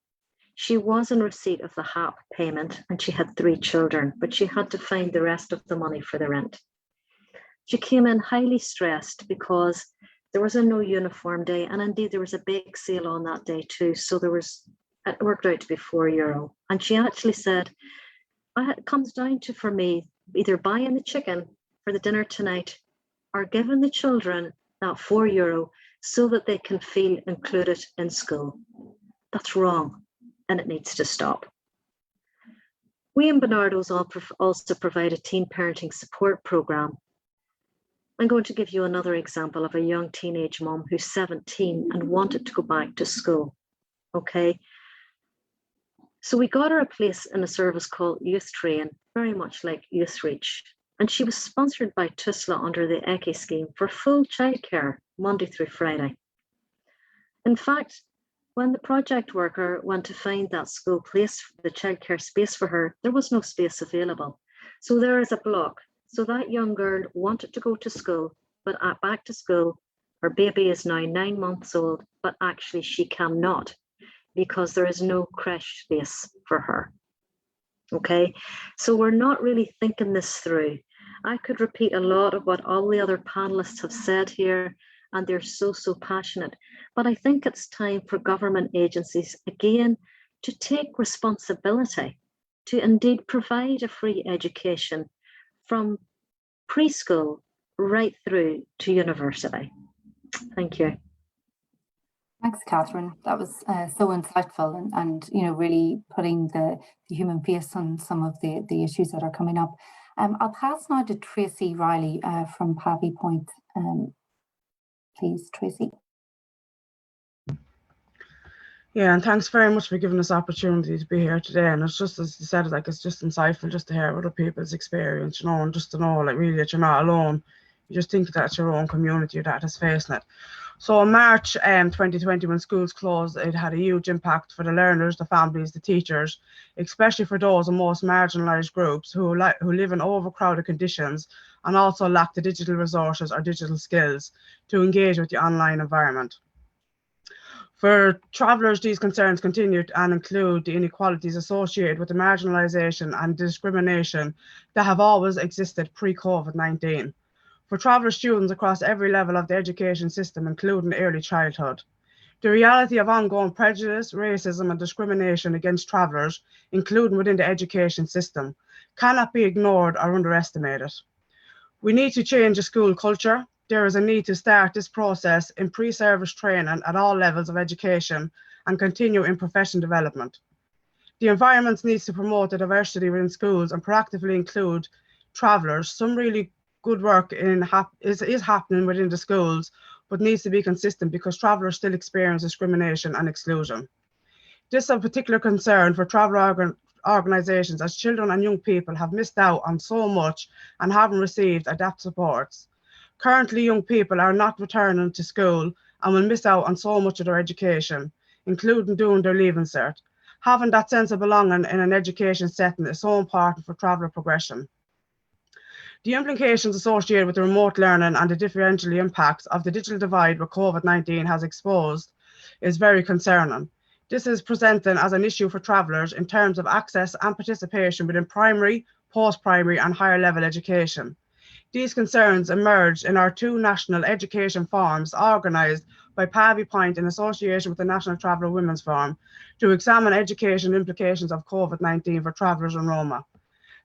She was in receipt of the HAP payment and she had 3 children, but she had to find the rest of the money for the rent. She came in highly stressed because there was a no uniform day, and indeed there was a bake sale on that day too. So it worked out to be €4. And she actually said, it comes down to, for me, either buying the chicken for the dinner tonight or giving the children that €4 so that they can feel included in school. That's wrong, and it needs to stop. We in Bernardo's also provide a teen parenting support programme. I'm going to give you another example of a young teenage mom who's 17 and wanted to go back to school, okay? So we got her a place in a service called Youth Train, very much like Youth Reach. And she was sponsored by TUSLA under the ECHE scheme for full childcare, Monday through Friday. In fact, when the project worker went to find that school place, the childcare space for her, there was no space available. So there is a block. So that young girl wanted to go to school, but back to school, her baby is now 9 months old, but actually she cannot because there is no creche space for her. Okay, so we're not really thinking this through. I could repeat a lot of what all the other panelists have said here, and they're so passionate. But I think it's time for government agencies, again, to take responsibility to indeed provide a free education from preschool right through to university. Thank you. Thanks, Catherine. That was so insightful and really putting the human face on some of the issues that are coming up. I'll pass now to Tracy Riley from Pavy Point. Please, Tracy. Yeah, and thanks very much for giving us the opportunity to be here today. And it's just, as you said, it's just insightful just to hear other people's experience, and just to know, really, that you're not alone. You just think that it's your own community that is facing it. So in March 2020, when schools closed, it had a huge impact for the learners, the families, the teachers, especially for those in most marginalised groups who live in overcrowded conditions and also lack the digital resources or digital skills to engage with the online environment. For travellers, these concerns continued and include the inequalities associated with the marginalisation and discrimination that have always existed pre-COVID-19. For traveller students across every level of the education system, including early childhood, the reality of ongoing prejudice, racism and discrimination against travellers, including within the education system, cannot be ignored or underestimated. We need to change the school culture. There is a need to start this process in pre-service training at all levels of education and continue in professional development. The environment needs to promote the diversity within schools and proactively include travellers. Some really good work is happening within the schools, but needs to be consistent because travellers still experience discrimination and exclusion. This is a particular concern for traveller organisations, as children and young people have missed out on so much and haven't received adapt supports. Currently, young people are not returning to school and will miss out on so much of their education, including doing their leaving cert. Having that sense of belonging in an education setting is so important for traveller progression. The implications associated with the remote learning and the differential impacts of the digital divide where COVID-19 has exposed is very concerning. This is presenting as an issue for travellers in terms of access and participation within primary, post-primary and higher level education. These concerns emerged in our 2 national education forums organised by Pavy Point in association with the National Traveller Women's Forum to examine education implications of COVID-19 for travellers in Roma.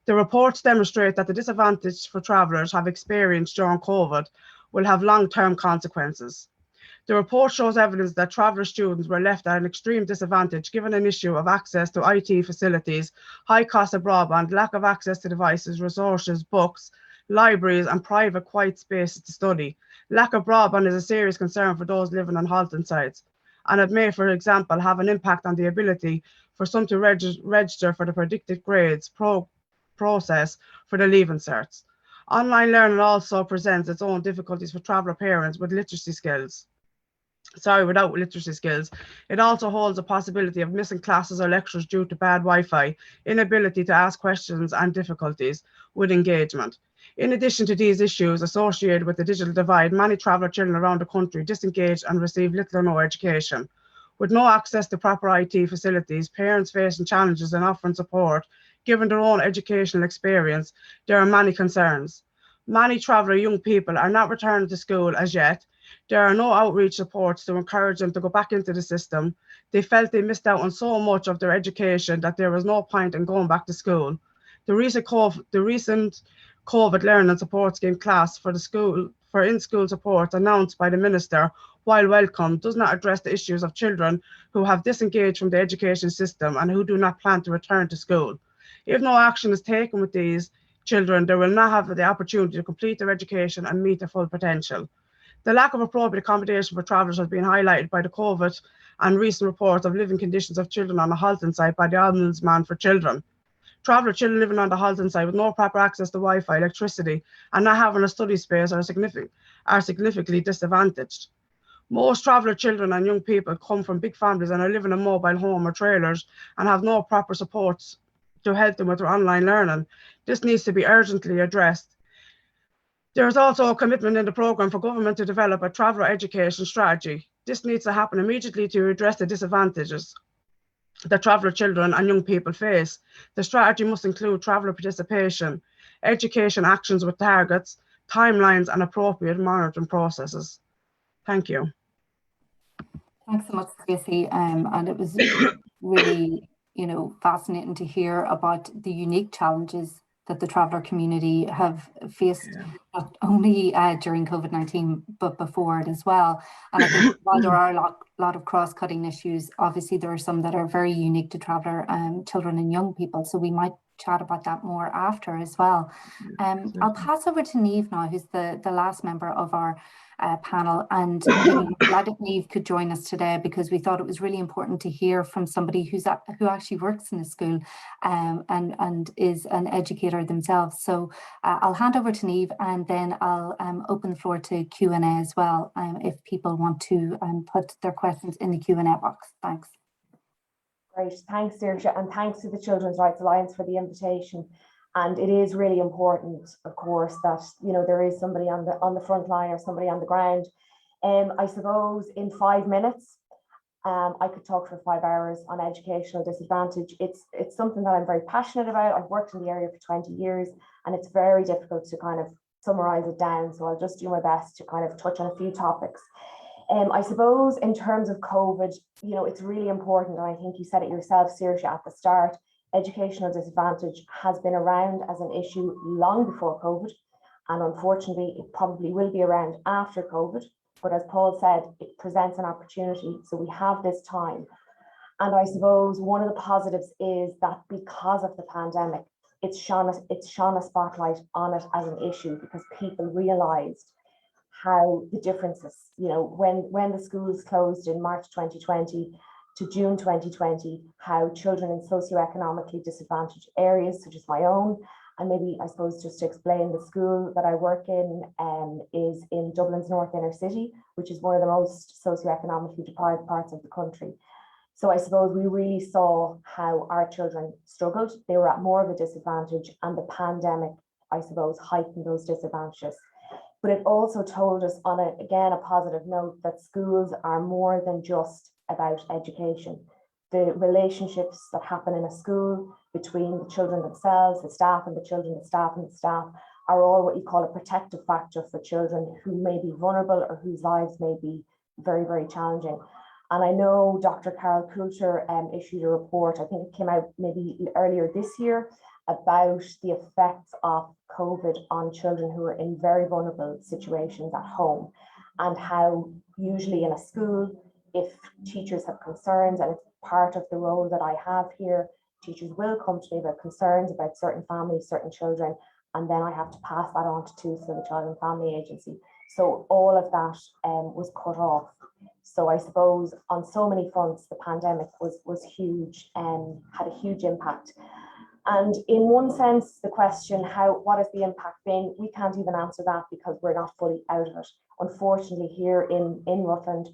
The reports demonstrate that the disadvantage for travellers have experienced during COVID will have long-term consequences. The report shows evidence that traveller students were left at an extreme disadvantage given an issue of access to IT facilities, high cost of broadband, lack of access to devices, resources, books, libraries and private quiet spaces to study. Lack of broadband is a serious concern for those living on halting sites, and it may, for example, have an impact on the ability for some to register for the predicted grades process for the Leaving Certs. Online learning also presents its own difficulties for traveller parents with literacy skills. Without literacy skills. It also holds a possibility of missing classes or lectures due to bad Wi-Fi, inability to ask questions and difficulties with engagement. In addition to these issues associated with the digital divide, many traveller children around the country disengage and receive little or no education. With no access to proper IT facilities, parents facing challenges in offering support, given their own educational experience, there are many concerns. Many traveller young people are not returning to school as yet. There are no outreach supports to encourage them to go back into the system. They felt they missed out on so much of their education that there was no point in going back to school. The recent COVID Learning Support Scheme class for in-school support announced by the Minister, while welcome, does not address the issues of children who have disengaged from the education system and who do not plan to return to school. If no action is taken with these children, they will not have the opportunity to complete their education and meet their full potential. The lack of appropriate accommodation for travellers has been highlighted by the COVID and recent reports of living conditions of children on the halting site by the Ombudsman for Children. Traveller children living on the halting site with no proper access to Wi-Fi, electricity and not having a study space are significantly disadvantaged. Most traveller children and young people come from big families and are living in mobile home or trailers and have no proper supports to help them with their online learning. This needs to be urgently addressed. There is also a commitment in the programme for government to develop a traveller education strategy. This needs to happen immediately to address the disadvantages that traveller children and young people face. The strategy must include traveller participation, education actions with targets, timelines and appropriate monitoring processes. Thank you. Thanks so much, Stacey. And it was really, fascinating to hear about the unique challenges that the traveller community have faced, not only during COVID-19, but before it as well. And I think while there are a lot of cross-cutting issues, obviously there are some that are very unique to traveller children and young people. So we might chat about that more after as well. I'll pass over to Niamh now, who's the last member of our panel, and glad that Niamh could join us today because we thought it was really important to hear from somebody who actually works in a school and is an educator themselves. So I'll hand over to Niamh and then I'll open the floor to Q&A as well if people want to put their questions in the Q&A box. Thanks. Great, thanks Saoirse, and thanks to the Children's Rights Alliance for the invitation. And it is really important, of course, that there is somebody on the front line or somebody on the ground. I suppose in 5 minutes, I could talk for 5 hours on educational disadvantage. It's something that I'm very passionate about. I've worked in the area for 20 years, and it's very difficult to kind of summarize it down. So I'll just do my best to kind of touch on a few topics. I suppose in terms of COVID, it's really important, and I think you said it yourself, Saoirse, at the start. Educational disadvantage has been around as an issue long before COVID, and unfortunately it probably will be around after COVID, but as Paul said, it presents an opportunity, so we have this time. And I suppose one of the positives is that because of the pandemic, it's shone a spotlight on it as an issue because people realised how the differences, when the schools closed in March 2020 to June 2020, how children in socioeconomically disadvantaged areas, such as my own, and maybe I suppose just to explain, the school that I work in is in Dublin's North Inner City, which is one of the most socioeconomically deprived parts of the country. So I suppose we really saw how our children struggled. They were at more of a disadvantage, and the pandemic, I suppose, heightened those disadvantages. But it also told us on again, a positive note that schools are more than just about education. The relationships that happen in a school between the children themselves, the staff and the children, the staff and the staff, are all what you call a protective factor for children who may be vulnerable or whose lives may be very, very challenging. And I know Dr. Carol Coulter issued a report, I think it came out maybe earlier this year, about the effects of COVID on children who are in very vulnerable situations at home, and how usually in a school, if teachers have concerns, and it's part of the role that I have here, teachers will come to me about concerns about certain families, certain children, and then I have to pass that on to TUSA, the Child and Family Agency. So all of that was cut off. So I suppose on so many fronts, the pandemic was huge and had a huge impact. And in one sense, the question, what has the impact been? We can't even answer that because we're not fully out of it. Unfortunately, here in Rutland,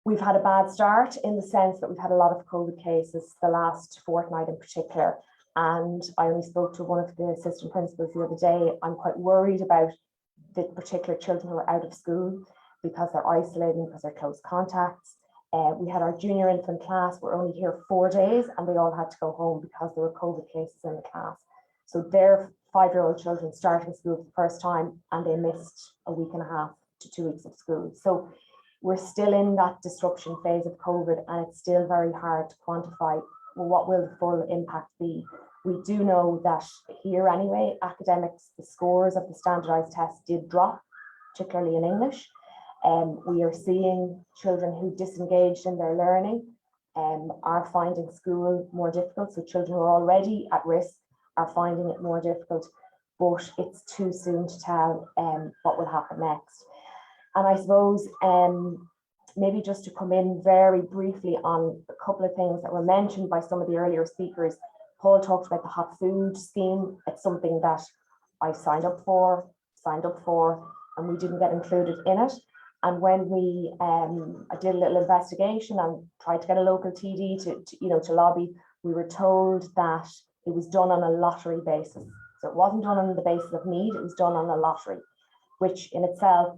we've had a bad start in the sense that we've had a lot of COVID cases the last fortnight in particular. And I only spoke to one of the assistant principals the other day. I'm quite worried about the particular children who are out of school because they're isolating, because they're close contacts. We had our junior infant class, were only here 4 days and they all had to go home because there were COVID cases in the class. So their 5-year-old children starting school for the first time and they missed a week and a half to 2 weeks of school. So we're still in that disruption phase of COVID and it's still very hard to quantify, well, what will the full impact be? We do know that here anyway, academics, the scores of the standardised tests did drop, particularly in English. We are seeing children who disengaged in their learning are finding school more difficult. So children who are already at risk are finding it more difficult, but it's too soon to tell what will happen next. And I suppose maybe just to come in very briefly on a couple of things that were mentioned by some of the earlier speakers. Paul talked about the hot food scheme. It's something that I signed up for, and we didn't get included in it. And when I did a little investigation and tried to get a local TD to lobby, we were told that it was done on a lottery basis. So it wasn't done on the basis of need, it was done on a lottery, which in itself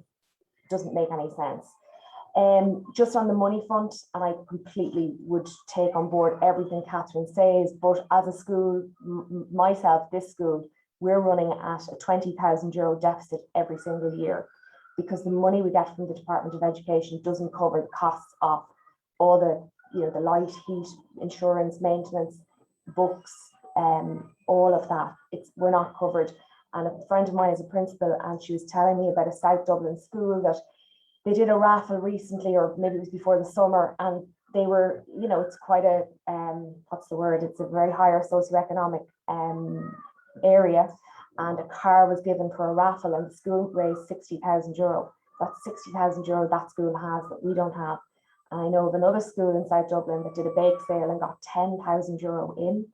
doesn't make any sense. Just on the money front, and I completely would take on board everything Catherine says, but as a school, myself, this school, we're running at a €20,000 deficit every single year because the money we get from the Department of Education doesn't cover the costs of all the light, heat, insurance, maintenance, books, all of that. We're not covered. And a friend of mine is a principal and she was telling me about a South Dublin school that they did a raffle recently, or maybe it was before the summer, and they were, it's quite a, what's the word? It's a very higher socioeconomic area, and a car was given for a raffle and the school raised €60,000. That's €60,000 that school has that we don't have. And I know of another school in South Dublin that did a bake sale and got €10,000 in.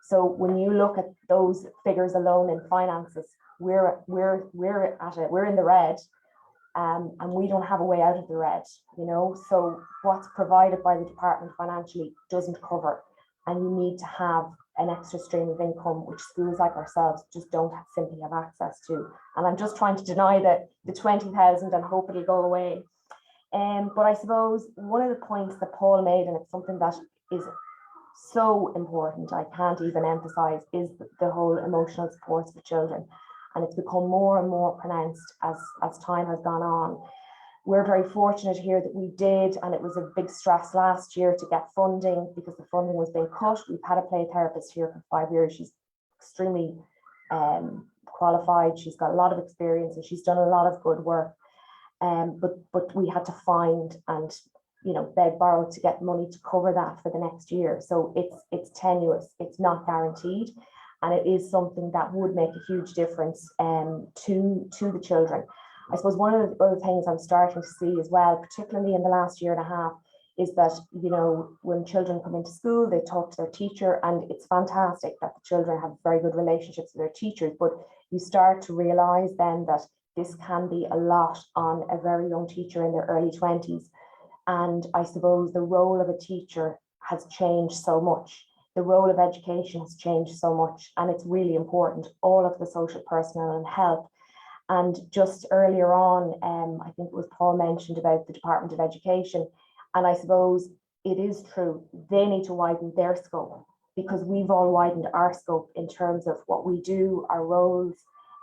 So when you look at those figures alone in finances, we're in the red. And we don't have a way out of the red, so what's provided by the department financially doesn't cover, and you need to have an extra stream of income, which schools like ourselves just don't simply have access to. And I'm just trying to deny the 20,000 and hope it'll go away. But I suppose one of the points that Paul made, and it's something that is so important, I can't even emphasize, is the whole emotional supports for children. And it's become more and more pronounced as time has gone on. We're very fortunate here that we did, and it was a big stress last year to get funding because the funding was being cut. We've had a play therapist here for 5 years. She's extremely qualified. She's got a lot of experience and she's done a lot of good work. But we had to find and beg, borrow to get money to cover that for the next year. So it's tenuous. It's not guaranteed. And it is something that would make a huge difference to the children. I suppose one of the other things I'm starting to see as well, particularly in the last year and a half, is that, when children come into school, they talk to their teacher, and it's fantastic that the children have very good relationships with their teachers, but you start to realise then that this can be a lot on a very young teacher in their early 20s. And I suppose the role of a teacher has changed so much. The role of education has changed so much, and it's really important, all of the social personnel and help. And just earlier on, I think it was Paul mentioned about the Department of Education, and I suppose it is true, they need to widen their scope, because we've all widened our scope in terms of what we do, our roles,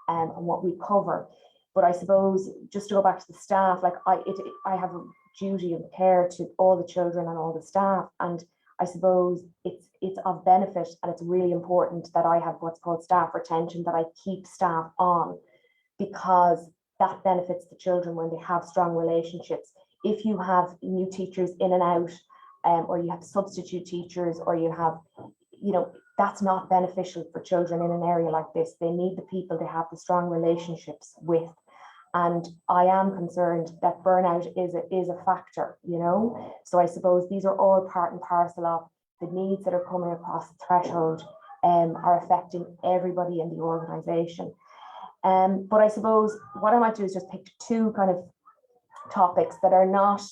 and what we cover. But I suppose, just to go back to the staff, like I have a duty of care to all the children and all the staff, and I suppose it's of benefit, and it's really important that I have what's called staff retention, that I keep staff on, because that benefits the children when they have strong relationships. If you have new teachers in and out, or you have substitute teachers, or you have, that's not beneficial for children in an area like this. They need the people they have the strong relationships with. And I am concerned that burnout is a factor, So I suppose these are all part and parcel of the needs that are coming across the threshold, are affecting everybody in the organisation. But I suppose what I might do is just pick two kind of topics that are not,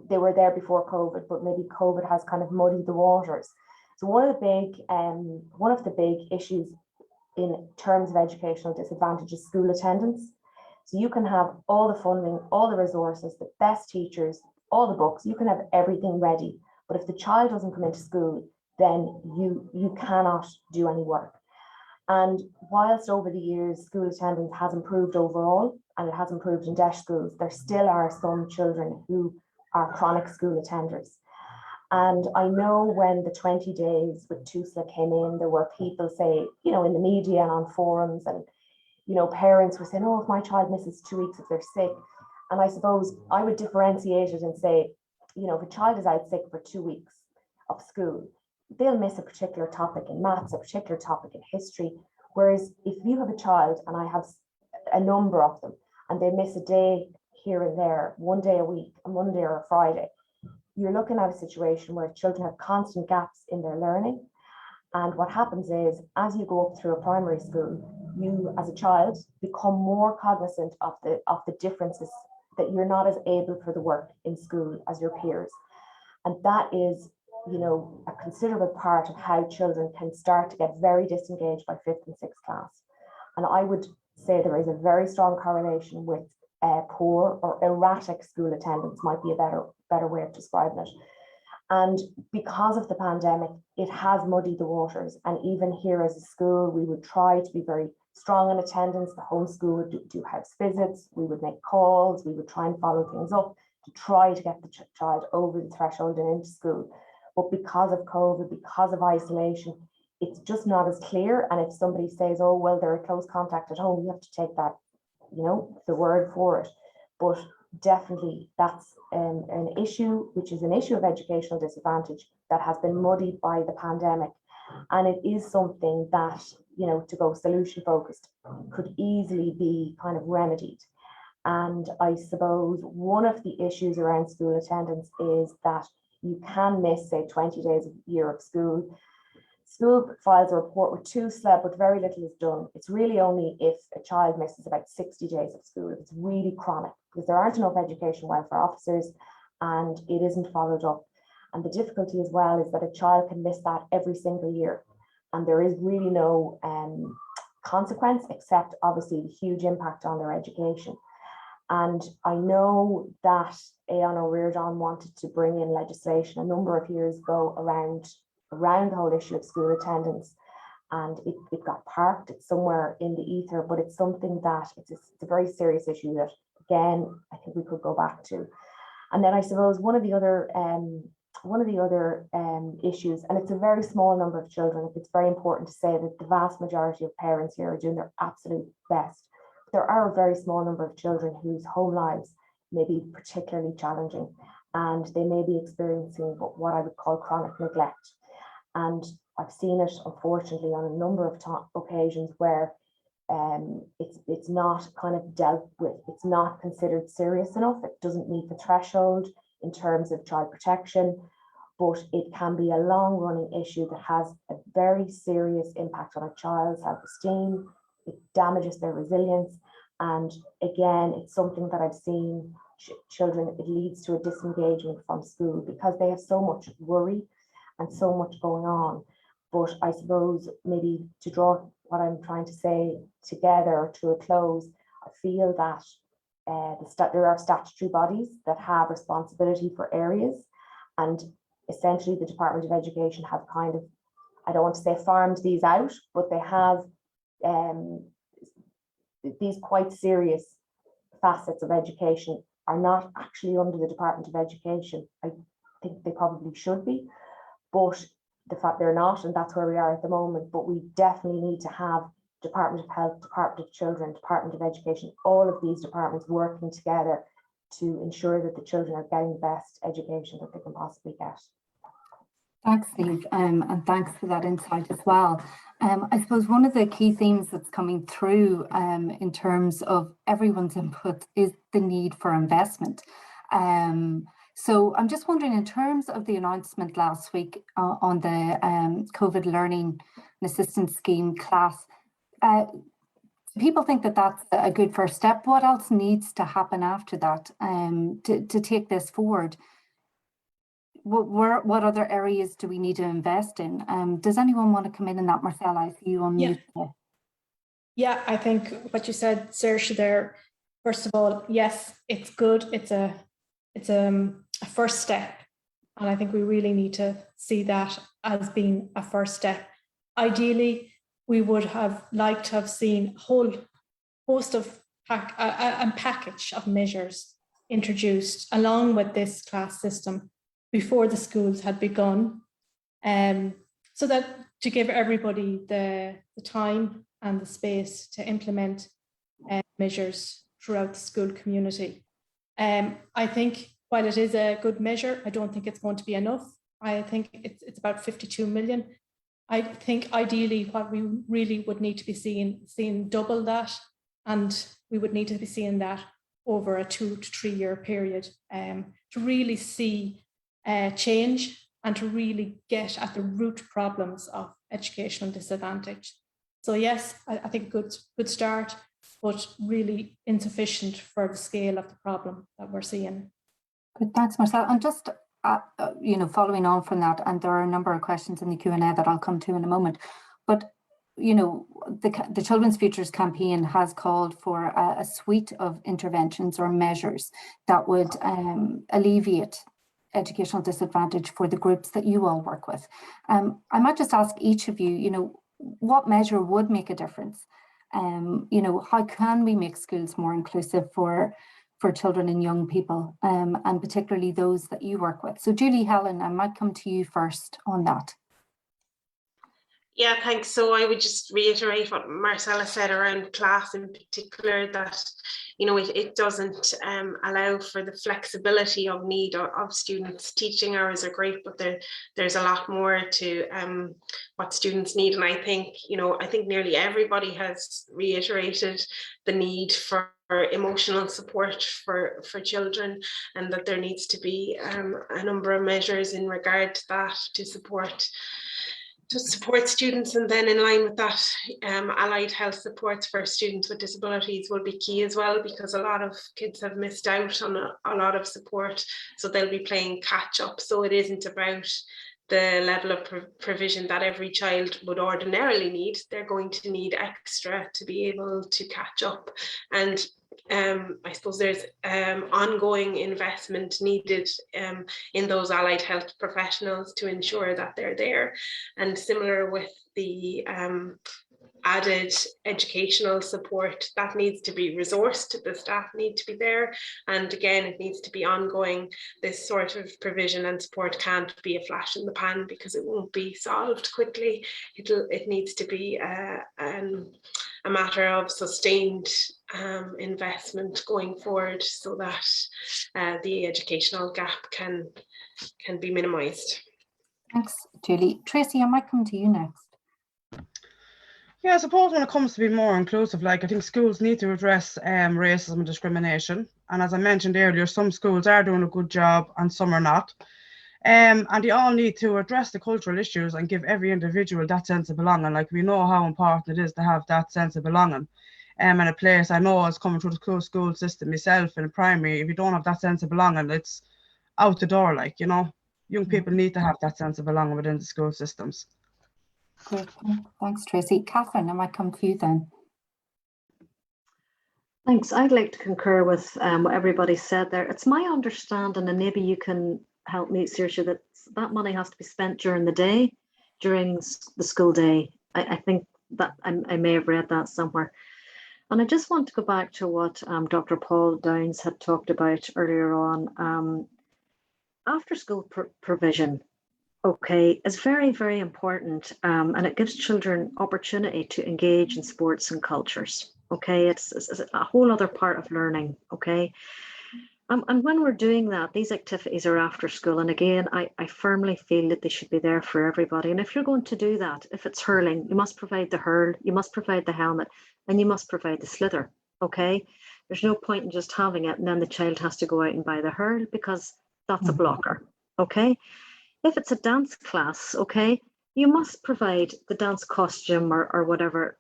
they were there before COVID, but maybe COVID has kind of muddied the waters. So one of the big issues in terms of educational disadvantage is school attendance. So you can have all the funding, all the resources, the best teachers, all the books, you can have everything ready. But if the child doesn't come into school, then you cannot do any work. And whilst over the years school attendance has improved overall, and it has improved in DEIS schools, there still are some children who are chronic school attenders. And I know when the 20 days with TUSLA came in, there were people say, in the media and on forums, and parents were saying, oh, if my child misses 2 weeks if they're sick. And I suppose I would differentiate it and say, if a child is out sick for 2 weeks of school, they'll miss a particular topic in maths, a particular topic in history. Whereas if you have a child, and I have a number of them, and they miss a day here and there, one day a week, a Monday or a Friday, you're looking at a situation where children have constant gaps in their learning. And what happens is, as you go up through a primary school, you as a child become more cognizant of the differences, that you're not as able for the work in school as your peers. And that is, a considerable part of how children can start to get very disengaged by 5th and 6th class. And I would say there is a very strong correlation with poor or erratic school attendance, might be a better way of describing it. And because of the pandemic, it has muddied the waters. And even here as a school, we would try to be very strong in attendance. The home school would do house visits, we would make calls, we would try and follow things up to try to get the child over the threshold and into school. But because of COVID, because of isolation, it's just not as clear. And if somebody says, oh, well, they're a close contact at home, you have to take that, the word for it. But definitely that's an issue, which is an issue of educational disadvantage that has been muddied by the pandemic. And it is something that, to go solution focused, could easily be kind of remedied. And I suppose one of the issues around school attendance is that you can miss, say, 20 days a year of school. School files a report with TUSLA, but very little is done. It's really only if a child misses about 60 days of school. It's really chronic, because there aren't enough education welfare officers and it isn't followed up. And the difficulty as well is that a child can miss that every single year. And there is really no consequence, except obviously the huge impact on their education. And I know that Aon O'Riordan wanted to bring in legislation a number of years ago around the whole issue of school attendance, and it got parked. It's somewhere in the ether, but it's something that it's a very serious issue that, again, I think we could go back to. And then I suppose one of the other issues, and it's a very small number of children, it's very important to say that the vast majority of parents here are doing their absolute best. There are a very small number of children whose home lives may be particularly challenging, and they may be experiencing what I would call chronic neglect. And I've seen it, unfortunately, on a number of occasions where it's not kind of dealt with. It's not considered serious enough. It doesn't meet the threshold in terms of child protection, but it can be a long-running issue that has a very serious impact on a child's self-esteem. It damages their resilience. And again, it's something that I've seen children, it leads to a disengagement from school because they have so much worry and so much going on. But I suppose maybe to draw what I'm trying to say together to a close, I feel that there are statutory bodies that have responsibility for areas, And essentially the Department of Education have kind of, I don't want to say farmed these out, but they have these quite serious facets of education are not actually under the Department of Education. I think they probably should be, but the fact they're not, and that's where we are at the moment. But we definitely need to have Department of Health, Department of Children, Department of Education, all of these departments working together to ensure that the children are getting the best education that they can possibly get. Thanks, Steve, and thanks for that insight as well. I suppose one of the key themes that's coming through in terms of everyone's input is the need for investment. So I'm just wondering, in terms of the announcement last week on the COVID Learning and Assistance Scheme class, people think that that's a good first step. What else needs to happen after that to take this forward? What other areas do we need to invest in? Does anyone want to come in that? Marcella, I see you on mute. Yeah, I think what you said, Saoirse, there, first of all, yes, it's good. It's a first step. And I think we really need to see that as being a first step. Ideally, we would have liked to have seen a whole host of a package of measures introduced along with this class system before the schools had begun, so that to give everybody the time and the space to implement measures throughout the school community. I think while it is a good measure, I don't think it's going to be enough. I think it's about 52 million. I think ideally what we really would need to be seeing double that, and we would need to be seeing that over a 2 to 3 year period to really see change and to really get at the root problems of educational disadvantage. So yes, I think good start, but really insufficient for the scale of the problem that we're seeing. Good, thanks, Marcel. And just following on from that, and there are a number of questions in the Q&A that I'll come to in a moment, but the Children's Futures campaign has called for a suite of interventions or measures that would alleviate educational disadvantage for the groups that you all work with. I might just ask each of you, what measure would make a difference? How can we make schools more inclusive for children and young people, and particularly those that you work with? So Julie, Helen, I might come to you first on that. Yeah, thanks. So I would just reiterate what Marcella said around class in particular, that it doesn't allow for the flexibility of need of students. Teaching hours are great, but there's a lot more to what students need. And I think nearly everybody has reiterated the need for emotional support for children, and that there needs to be a number of measures in regard to that to support students. And then in line with that, allied health supports for students with disabilities will be key as well, because a lot of kids have missed out on a lot of support, so they'll be playing catch up. So it isn't about the level of provision that every child would ordinarily need. They're going to need extra to be able to catch up. And I suppose there's ongoing investment needed in those allied health professionals to ensure that they're there. And similar with the added educational support, that needs to be resourced. The staff need to be there, and again, it needs to be ongoing. This sort of provision and support can't be a flash in the pan, because it won't be solved quickly. It needs to be a matter of sustained investment going forward, so that the educational gap can be minimised. Thanks, Julie. Tracy, I might come to you next. Yeah, I suppose when it comes to being more inclusive, I think schools need to address racism and discrimination. And as I mentioned earlier, some schools are doing a good job and some are not. And they all need to address the cultural issues and give every individual that sense of belonging. We know how important it is to have that sense of belonging. And a place, I know, is coming through the school system myself in primary. If you don't have that sense of belonging, it's out the door. Young people need to have that sense of belonging within the school systems. Great, thanks, Tracy. Catherine, I might come to you then. Thanks. I'd like to concur with what everybody said there. It's my understanding, and maybe you can help me, Saoirse, that that money has to be spent during the day, during the school day. I think that I may have read that somewhere. And I just want to go back to what Dr. Paul Downs had talked about earlier on. After school provision, okay, is very, very important, and it gives children opportunity to engage in sports and cultures. Okay, it's a whole other part of learning. Okay, and when we're doing that, these activities are after school, and again, I firmly feel that they should be there for everybody. And if you're going to do that, if it's hurling, you must provide the hurl, you must provide the helmet, and you must provide the sliotar. Okay, there's no point in just having it and then the child has to go out and buy the hurl, because that's a blocker. Okay. If it's a dance class, okay, you must provide the dance costume or whatever,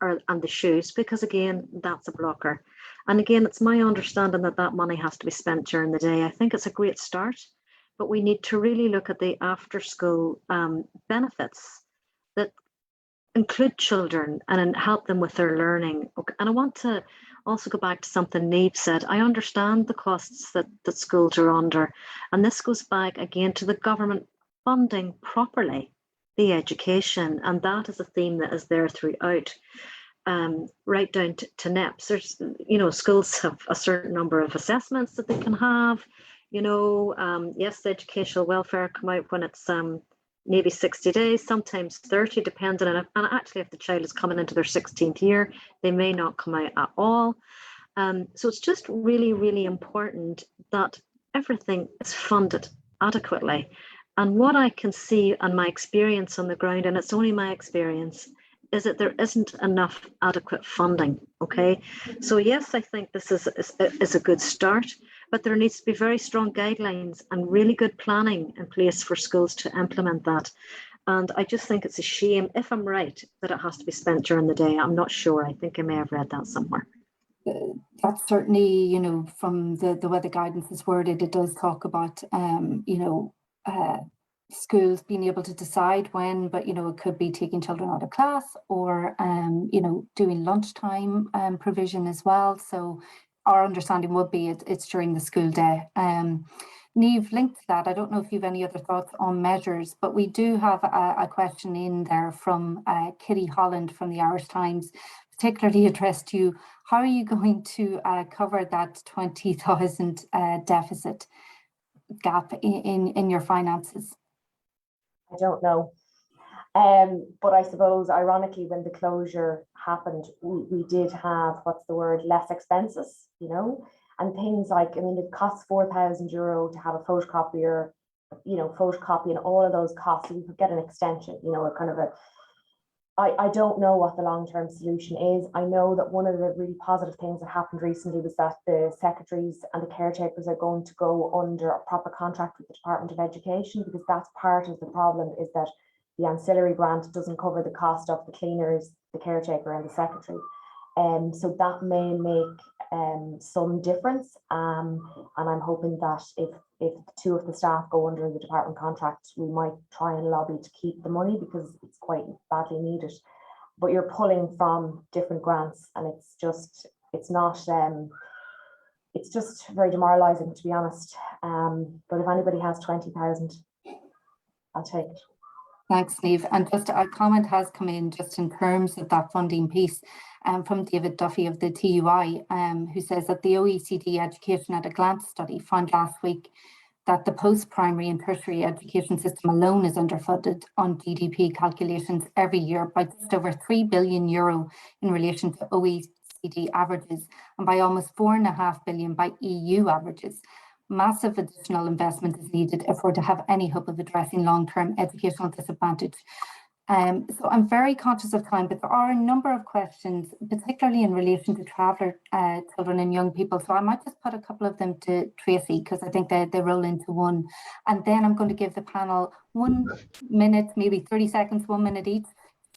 and the shoes, because again, that's a blocker. And again, it's my understanding that that money has to be spent during the day. I think it's a great start, but we need to really look at the after school benefits that include children and help them with their learning. Okay. And I want to also go back to something Niamh said. I understand the costs that schools are under, and this goes back again to the government funding properly the education, and that is a theme that is there throughout, right down to NEPs. There's, schools have a certain number of assessments that they can have. Yes, the educational welfare come out when it's maybe 60 days, sometimes 30, depending on it. And actually, if the child is coming into their 16th year, they may not come out at all. So it's just really, really important that everything is funded adequately. And what I can see and my experience on the ground, and it's only my experience, is that there isn't enough adequate funding. Okay, so yes, I think this is a good start, but there needs to be very strong guidelines and really good planning in place for schools to implement that. And I just think it's a shame, if I'm right, that it has to be spent during the day. I'm not sure. I think I may have read that somewhere. That's certainly, from the way the guidance is worded, it does talk about, schools being able to decide when, but, it could be taking children out of class or, doing lunchtime provision as well. So our understanding would be it's during the school day. Niamh, linked to that, I don't know if you have any other thoughts on measures, but we do have a question in there from Kitty Holland from the Irish Times, particularly addressed to you. How are you going to cover that 20,000 deficit gap in your finances? I don't know. But I suppose, ironically, when the closure happened, we did have, less expenses, and things like, it costs €4,000 to have a photocopier, photocopying all of those costs. So you could get an extension, I don't know what the long-term solution is. I know that one of the really positive things that happened recently was that the secretaries and the caretakers are going to go under a proper contract with the Department of Education, because that's part of the problem, is that the ancillary grant doesn't cover the cost of the cleaners, the caretaker and the secretary. So that may make some difference. And I'm hoping that if two of the staff go under the department contract, we might try and lobby to keep the money, because it's quite badly needed. But you're pulling from different grants, and it's just very demoralizing, to be honest. But if anybody has 20,000, I'll take it. Thanks, Niamh. And just a comment has come in just in terms of that funding piece from David Duffy of the TUI, who says that the OECD Education at a Glance study found last week that the post-primary and tertiary education system alone is underfunded on GDP calculations every year by just over €3 billion in relation to OECD averages, and by almost €4.5 billion by EU averages. Massive additional investment is needed if we're to have any hope of addressing long-term educational disadvantage. So I'm very conscious of time, but there are a number of questions, particularly in relation to traveller children and young people. So I might just put a couple of them to Tracy, because I think they roll into one. And then I'm going to give the panel 1 minute, maybe 30 seconds, 1 minute each,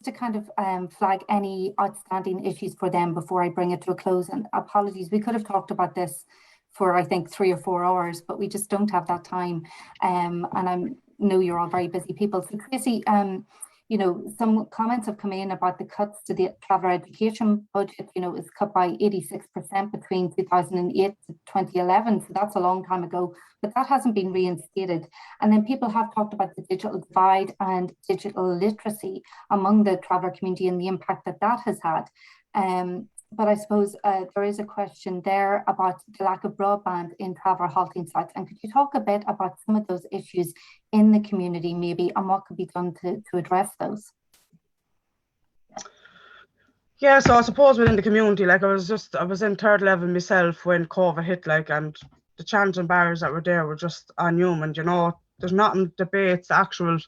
to kind of flag any outstanding issues for them before I bring it to a close. And apologies, we could have talked about this for, I think, 3 or 4 hours, but we just don't have that time. And I know you're all very busy people. So Tracy, you know, some comments have come in about the cuts to the traveller education budget. You know, it's cut by 86% between 2008 to 2011. So that's a long time ago, but that hasn't been reinstated. And then people have talked about the digital divide and digital literacy among the traveller community and the impact that that has had. But I suppose there is a question there about the lack of broadband in traveller halting sites. And could you talk a bit about some of those issues in the community maybe, and what could be done to address those? Yeah, so I suppose within the community, like I was in third level myself when COVID hit, like, and the challenging barriers that were there were just unhuman, you know. There's nothing debates, the actual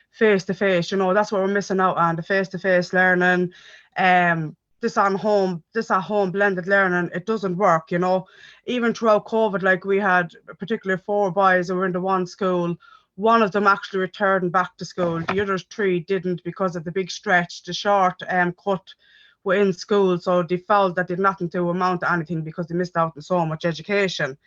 face-to-face, you know, that's what we're missing out on, the face-to-face learning, this at home blended learning, it doesn't work, you know. Even throughout COVID, like we had particularly 4 boys who were in the one school. One of them actually returned back to school. The other 3 didn't because of the big stretch, the short cut were in school. So they felt that did nothing to amount to anything because they missed out on so much education.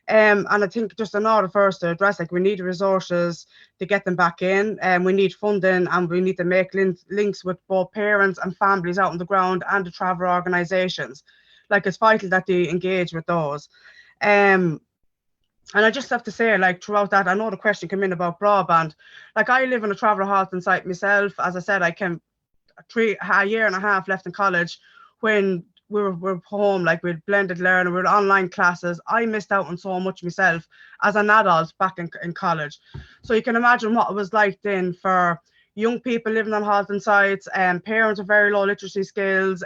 And I think just in order for us to address, like, we need resources to get them back in, and we need funding, and we need to make links with both parents and families out on the ground and the travel organisations. Like, it's vital that they engage with those. And I just have to say, like, throughout that, I know the question came in about broadband. Like, I live in a travel halting site myself. As I said, I came a year and a half left in college when we were home, like, with blended learning, with online classes. I missed out on so much myself as an adult back in college. So you can imagine what it was like then for young people living on halting sites, and parents with very low literacy skills,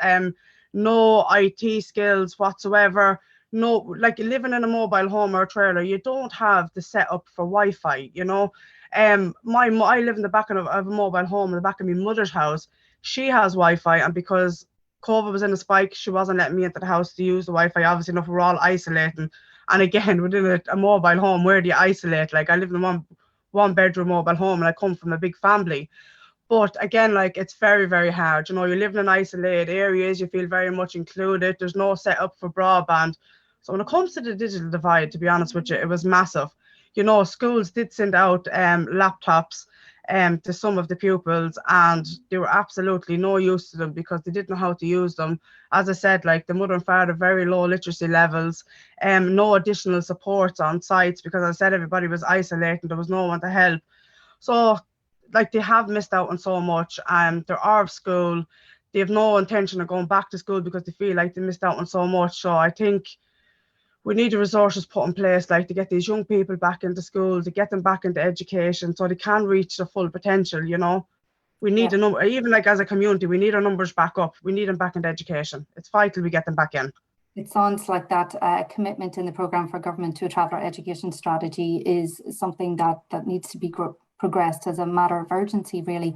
no IT skills whatsoever. No, like, living in a mobile home or a trailer, you don't have the setup for Wi-Fi, you know. I live in the back of a mobile home in the back of my mother's house. She has Wi-Fi, and because COVID was in a spike, she wasn't letting me into the house to use the Wi-Fi. Obviously enough, we're all isolating. And again, within a mobile home, where do you isolate? Like, I live in a one bedroom mobile home, and I come from a big family. But again, like, it's very, very hard. You know, you live in isolated areas, you feel very much included. There's no setup for broadband. So when it comes to the digital divide, to be honest with you, it was massive. You know, schools did send out laptops to some of the pupils, and they were absolutely no use to them because they didn't know how to use them. As I said, like, the mother and father, very low literacy levels, no additional supports on sites because, as I said, everybody was isolating, there was no one to help. So, like, they have missed out on so much. They're out of school, they have no intention of going back to school because they feel like they missed out on so much. So I think we need the resources put in place, like, to get these young people back into school, to get them back into education so they can reach their full potential, you know. We need a number, even like as a community, we need our numbers back up. We need them back into education. It's vital we get them back in. It sounds like that commitment in the programme for government to a traveller education strategy is something that needs to be progressed as a matter of urgency, really.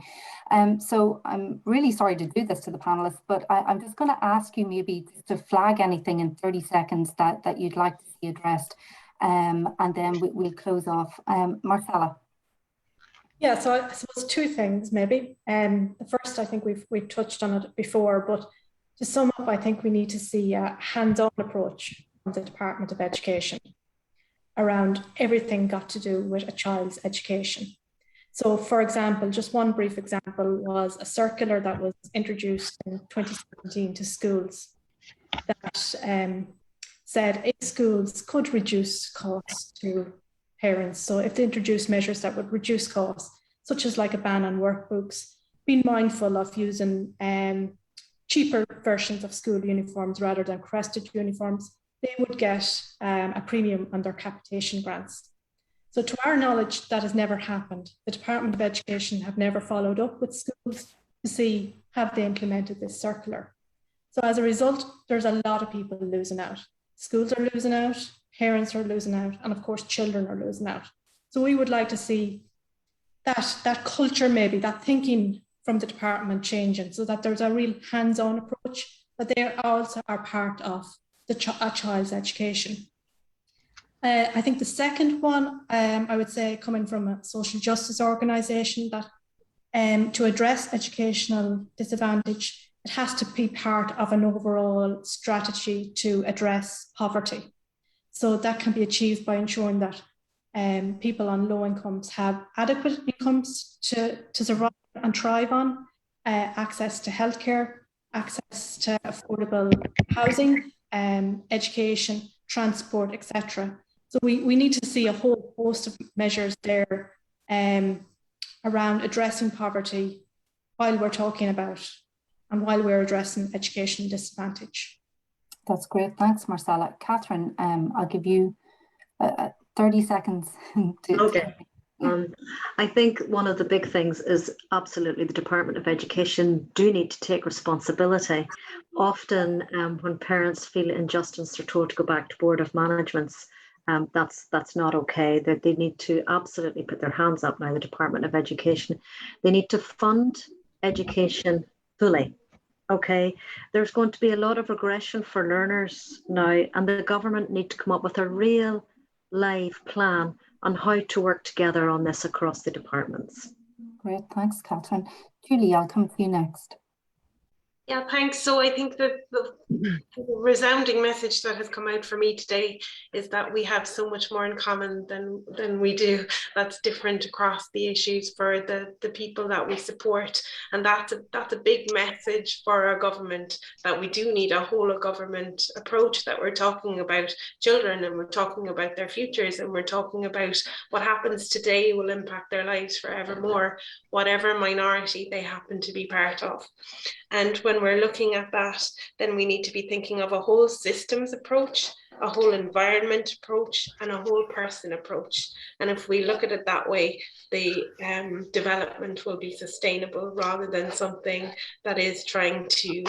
So I'm really sorry to do this to the panelists, but I'm just going to ask you maybe to flag anything in 30 seconds that you'd like to see addressed, and then we'll close off. Marcella. Yeah, so I suppose 2 things maybe. The first, I think we've touched on it before, but to sum up, I think we need to see a hands-on approach from the Department of Education around everything got to do with a child's education. So, for example, just one brief example was a circular that was introduced in 2017 to schools that said if schools could reduce costs to parents, so if they introduce measures that would reduce costs, such as like a ban on workbooks, being mindful of using cheaper versions of school uniforms rather than crested uniforms, they would get a premium on their capitation grants. So to our knowledge, that has never happened. The Department of Education have never followed up with schools to see have they implemented this circular. So as a result, there's a lot of people losing out. Schools are losing out, parents are losing out, and of course, children are losing out. So we would like to see that culture, maybe that thinking from the department changing so that there's a real hands-on approach, but they also are part of a child's education. I think the second one, I would say, coming from a social justice organisation, that to address educational disadvantage, it has to be part of an overall strategy to address poverty. So that can be achieved by ensuring that people on low incomes have adequate incomes to survive and thrive on, access to healthcare, access to affordable housing, education, transport, etc. So we need to see a whole host of measures there around addressing poverty while we're talking about and while we're addressing education disadvantage. That's great. Thanks, Marcella. Catherine, I'll give you 30 seconds. Okay. I think one of the big things is absolutely the Department of Education do need to take responsibility. Often when parents feel injustice, they're told to go back to Board of Managements. That's not okay. They need to absolutely put their hands up now, the Department of Education. They need to fund education fully. Okay, there's going to be a lot of regression for learners now, and the government need to come up with a real live plan on how to work together on this across the departments. Great, thanks, Catherine. Julie, I'll come to you next. Yeah, thanks. So I think that the resounding message that has come out for me today is that we have so much more in common than we do. That's different across the issues for the people that we support. And that's a big message for our government, that we do need a whole of government approach, that we're talking about children and we're talking about their futures and we're talking about what happens today will impact their lives forevermore, whatever minority they happen to be part of. And when we're looking at that, then we need to be thinking of a whole systems approach, a whole environment approach, and a whole person approach. And if we look at it that way, the development will be sustainable rather than something that is trying to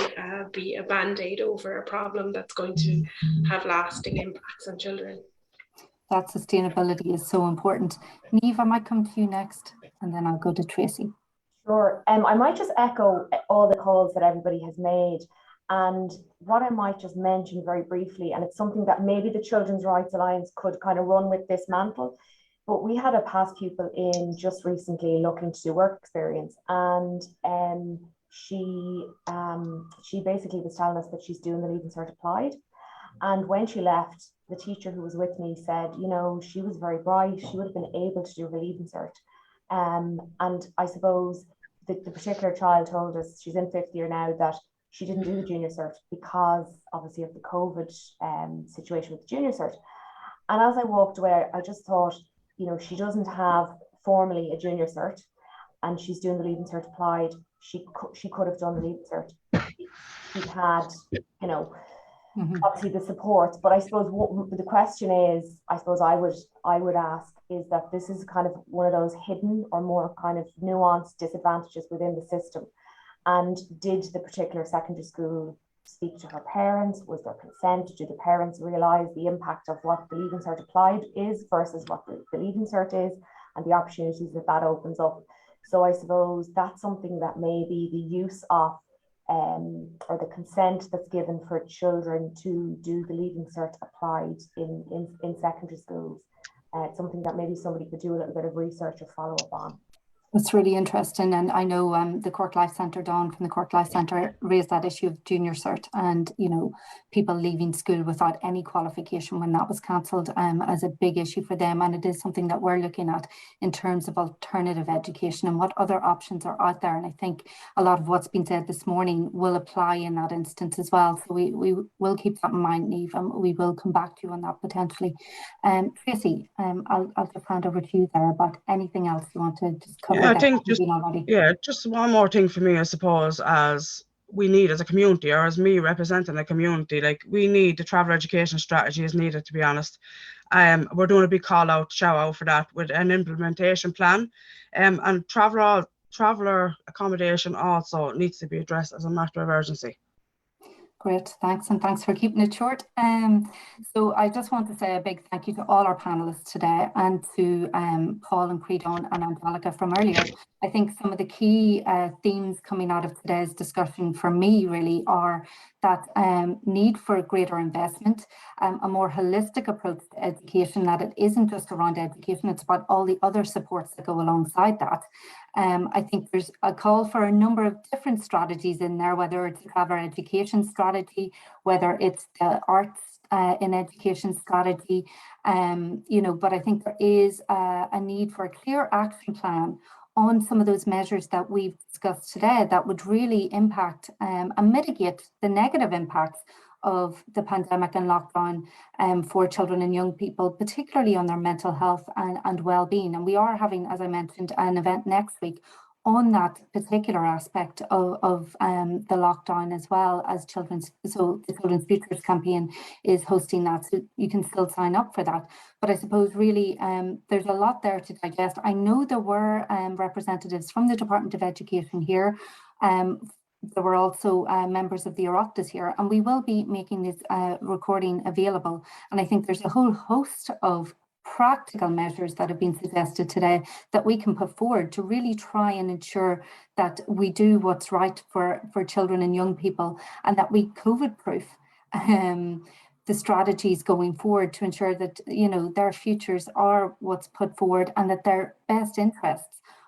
be a band-aid over a problem that's going to have lasting impacts on children. That sustainability is so important. Niamh, I might come to you next, and then I'll go to Tracy. Sure. I might just echo all the calls that everybody has made. And what I might just mention very briefly, and it's something that maybe the Children's Rights Alliance could kind of run with this mantle, but we had a past pupil in just recently looking to do work experience, and she basically was telling us that she's doing the Leaving Cert Applied. And when she left, the teacher who was with me said, you know, she was very bright, she would have been able to do her Leaving Cert. And I suppose the particular child told us, she's in 5th year now, that she didn't do the junior cert because obviously of the COVID situation with the junior cert. And as I walked away, I just thought, you know, she doesn't have formally a junior cert and she's doing the Leaving Cert Applied. She could have done the Leaving Cert. She had, you know, obviously the support, but I suppose what the question is, I suppose I would ask is that this is kind of one of those hidden or more kind of nuanced disadvantages within the system. And did the particular secondary school speak to her parents? Was there consent? Do the parents realise the impact of what the Leaving Cert Applied is versus what the Leaving Cert is, and the opportunities that opens up? So I suppose that's something that maybe the use of or the consent that's given for children to do the Leaving Cert Applied in secondary schools. It's something that maybe somebody could do a little bit of research or follow up on. That's really interesting. And I know the Cork Life Centre, Dawn from the Cork Life Centre, raised that issue of junior cert and, you know, people leaving school without any qualification when that was cancelled as a big issue for them. And it is something that we're looking at in terms of alternative education and what other options are out there. And I think a lot of what's been said this morning will apply in that instance as well. So we will keep that in mind, Niamh, and we will come back to you on that potentially. Tracy, I'll just hand over to you there about anything else you want to just cover. I think just one more thing for me, I suppose, as we need as a community, or as me representing the community, like we need the travel education strategy is needed, to be honest. We're doing a big call out, shout out for that with an implementation plan. And traveller accommodation also needs to be addressed as a matter of urgency. Great, thanks, and thanks for keeping it short. So I just want to say a big thank you to all our panelists today and to Paul and Creedon and Angelica from earlier. I think some of the key themes coming out of today's discussion for me really are that need for greater investment, a more holistic approach to education, that it isn't just around education, it's about all the other supports that go alongside that. I think there's a call for a number of different strategies in there, whether it's a clever education strategy, whether it's the arts in education strategy, you know, but I think there is a need for a clear action plan on some of those measures that we've discussed today that would really impact and mitigate the negative impacts of the pandemic and lockdown for children and young people, particularly on their mental health and well-being. And we are having, as I mentioned, an event next week on that particular aspect of the lockdown, as well as so the Children's Futures campaign is hosting that, so you can still sign up for that. But I suppose really there's a lot there to digest. I know there were representatives from the Department of Education here. There were also members of the Oireachtas here, and we will be making this recording available. And I think there's a whole host of practical measures that have been suggested today that we can put forward to really try and ensure that we do what's right for children and young people, and that we COVID-proof the strategies going forward to ensure that, you know, their futures are what's put forward, and that their best interests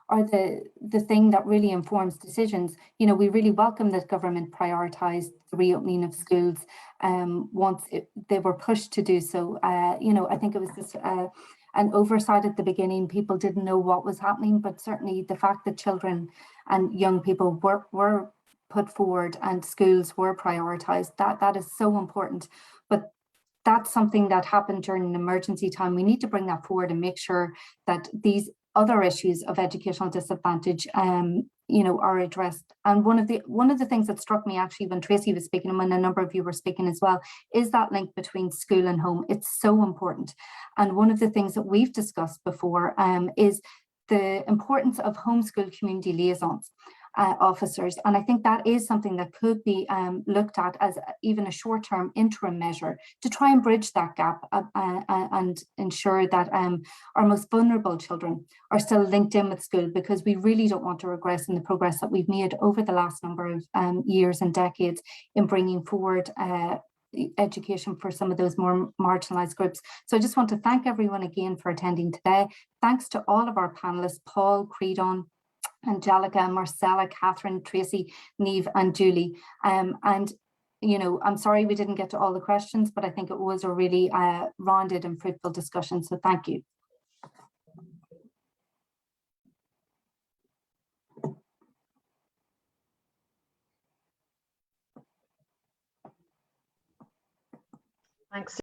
are the thing that really informs decisions. You know, we really welcome that government prioritised the reopening of schools once they were pushed to do so. You know, I think it was just an oversight at the beginning. People didn't know what was happening, but certainly the fact that children and young people were put forward and schools were prioritised, that is so important. But that's something that happened during an emergency time. We need to bring that forward and make sure that these other issues of educational disadvantage, you know, are addressed. And one of the things that struck me actually when Tracy was speaking, and when a number of you were speaking as well, is that link between school and home. It's so important. And one of the things that we've discussed before is the importance of homeschool community liaisons officers. And I think that is something that could be looked at as even a short-term interim measure to try and bridge that gap and ensure that our most vulnerable children are still linked in with school, because we really don't want to regress in the progress that we've made over the last number of years and decades in bringing forward education for some of those more marginalised groups. So I just want to thank everyone again for attending today. Thanks to all of our panellists, Paul, Creedon, Angelica, Marcella, Catherine, Tracy, Niamh and Julie. And, you know, I'm sorry we didn't get to all the questions, but I think it was a really rounded and fruitful discussion. So thank you. Thanks.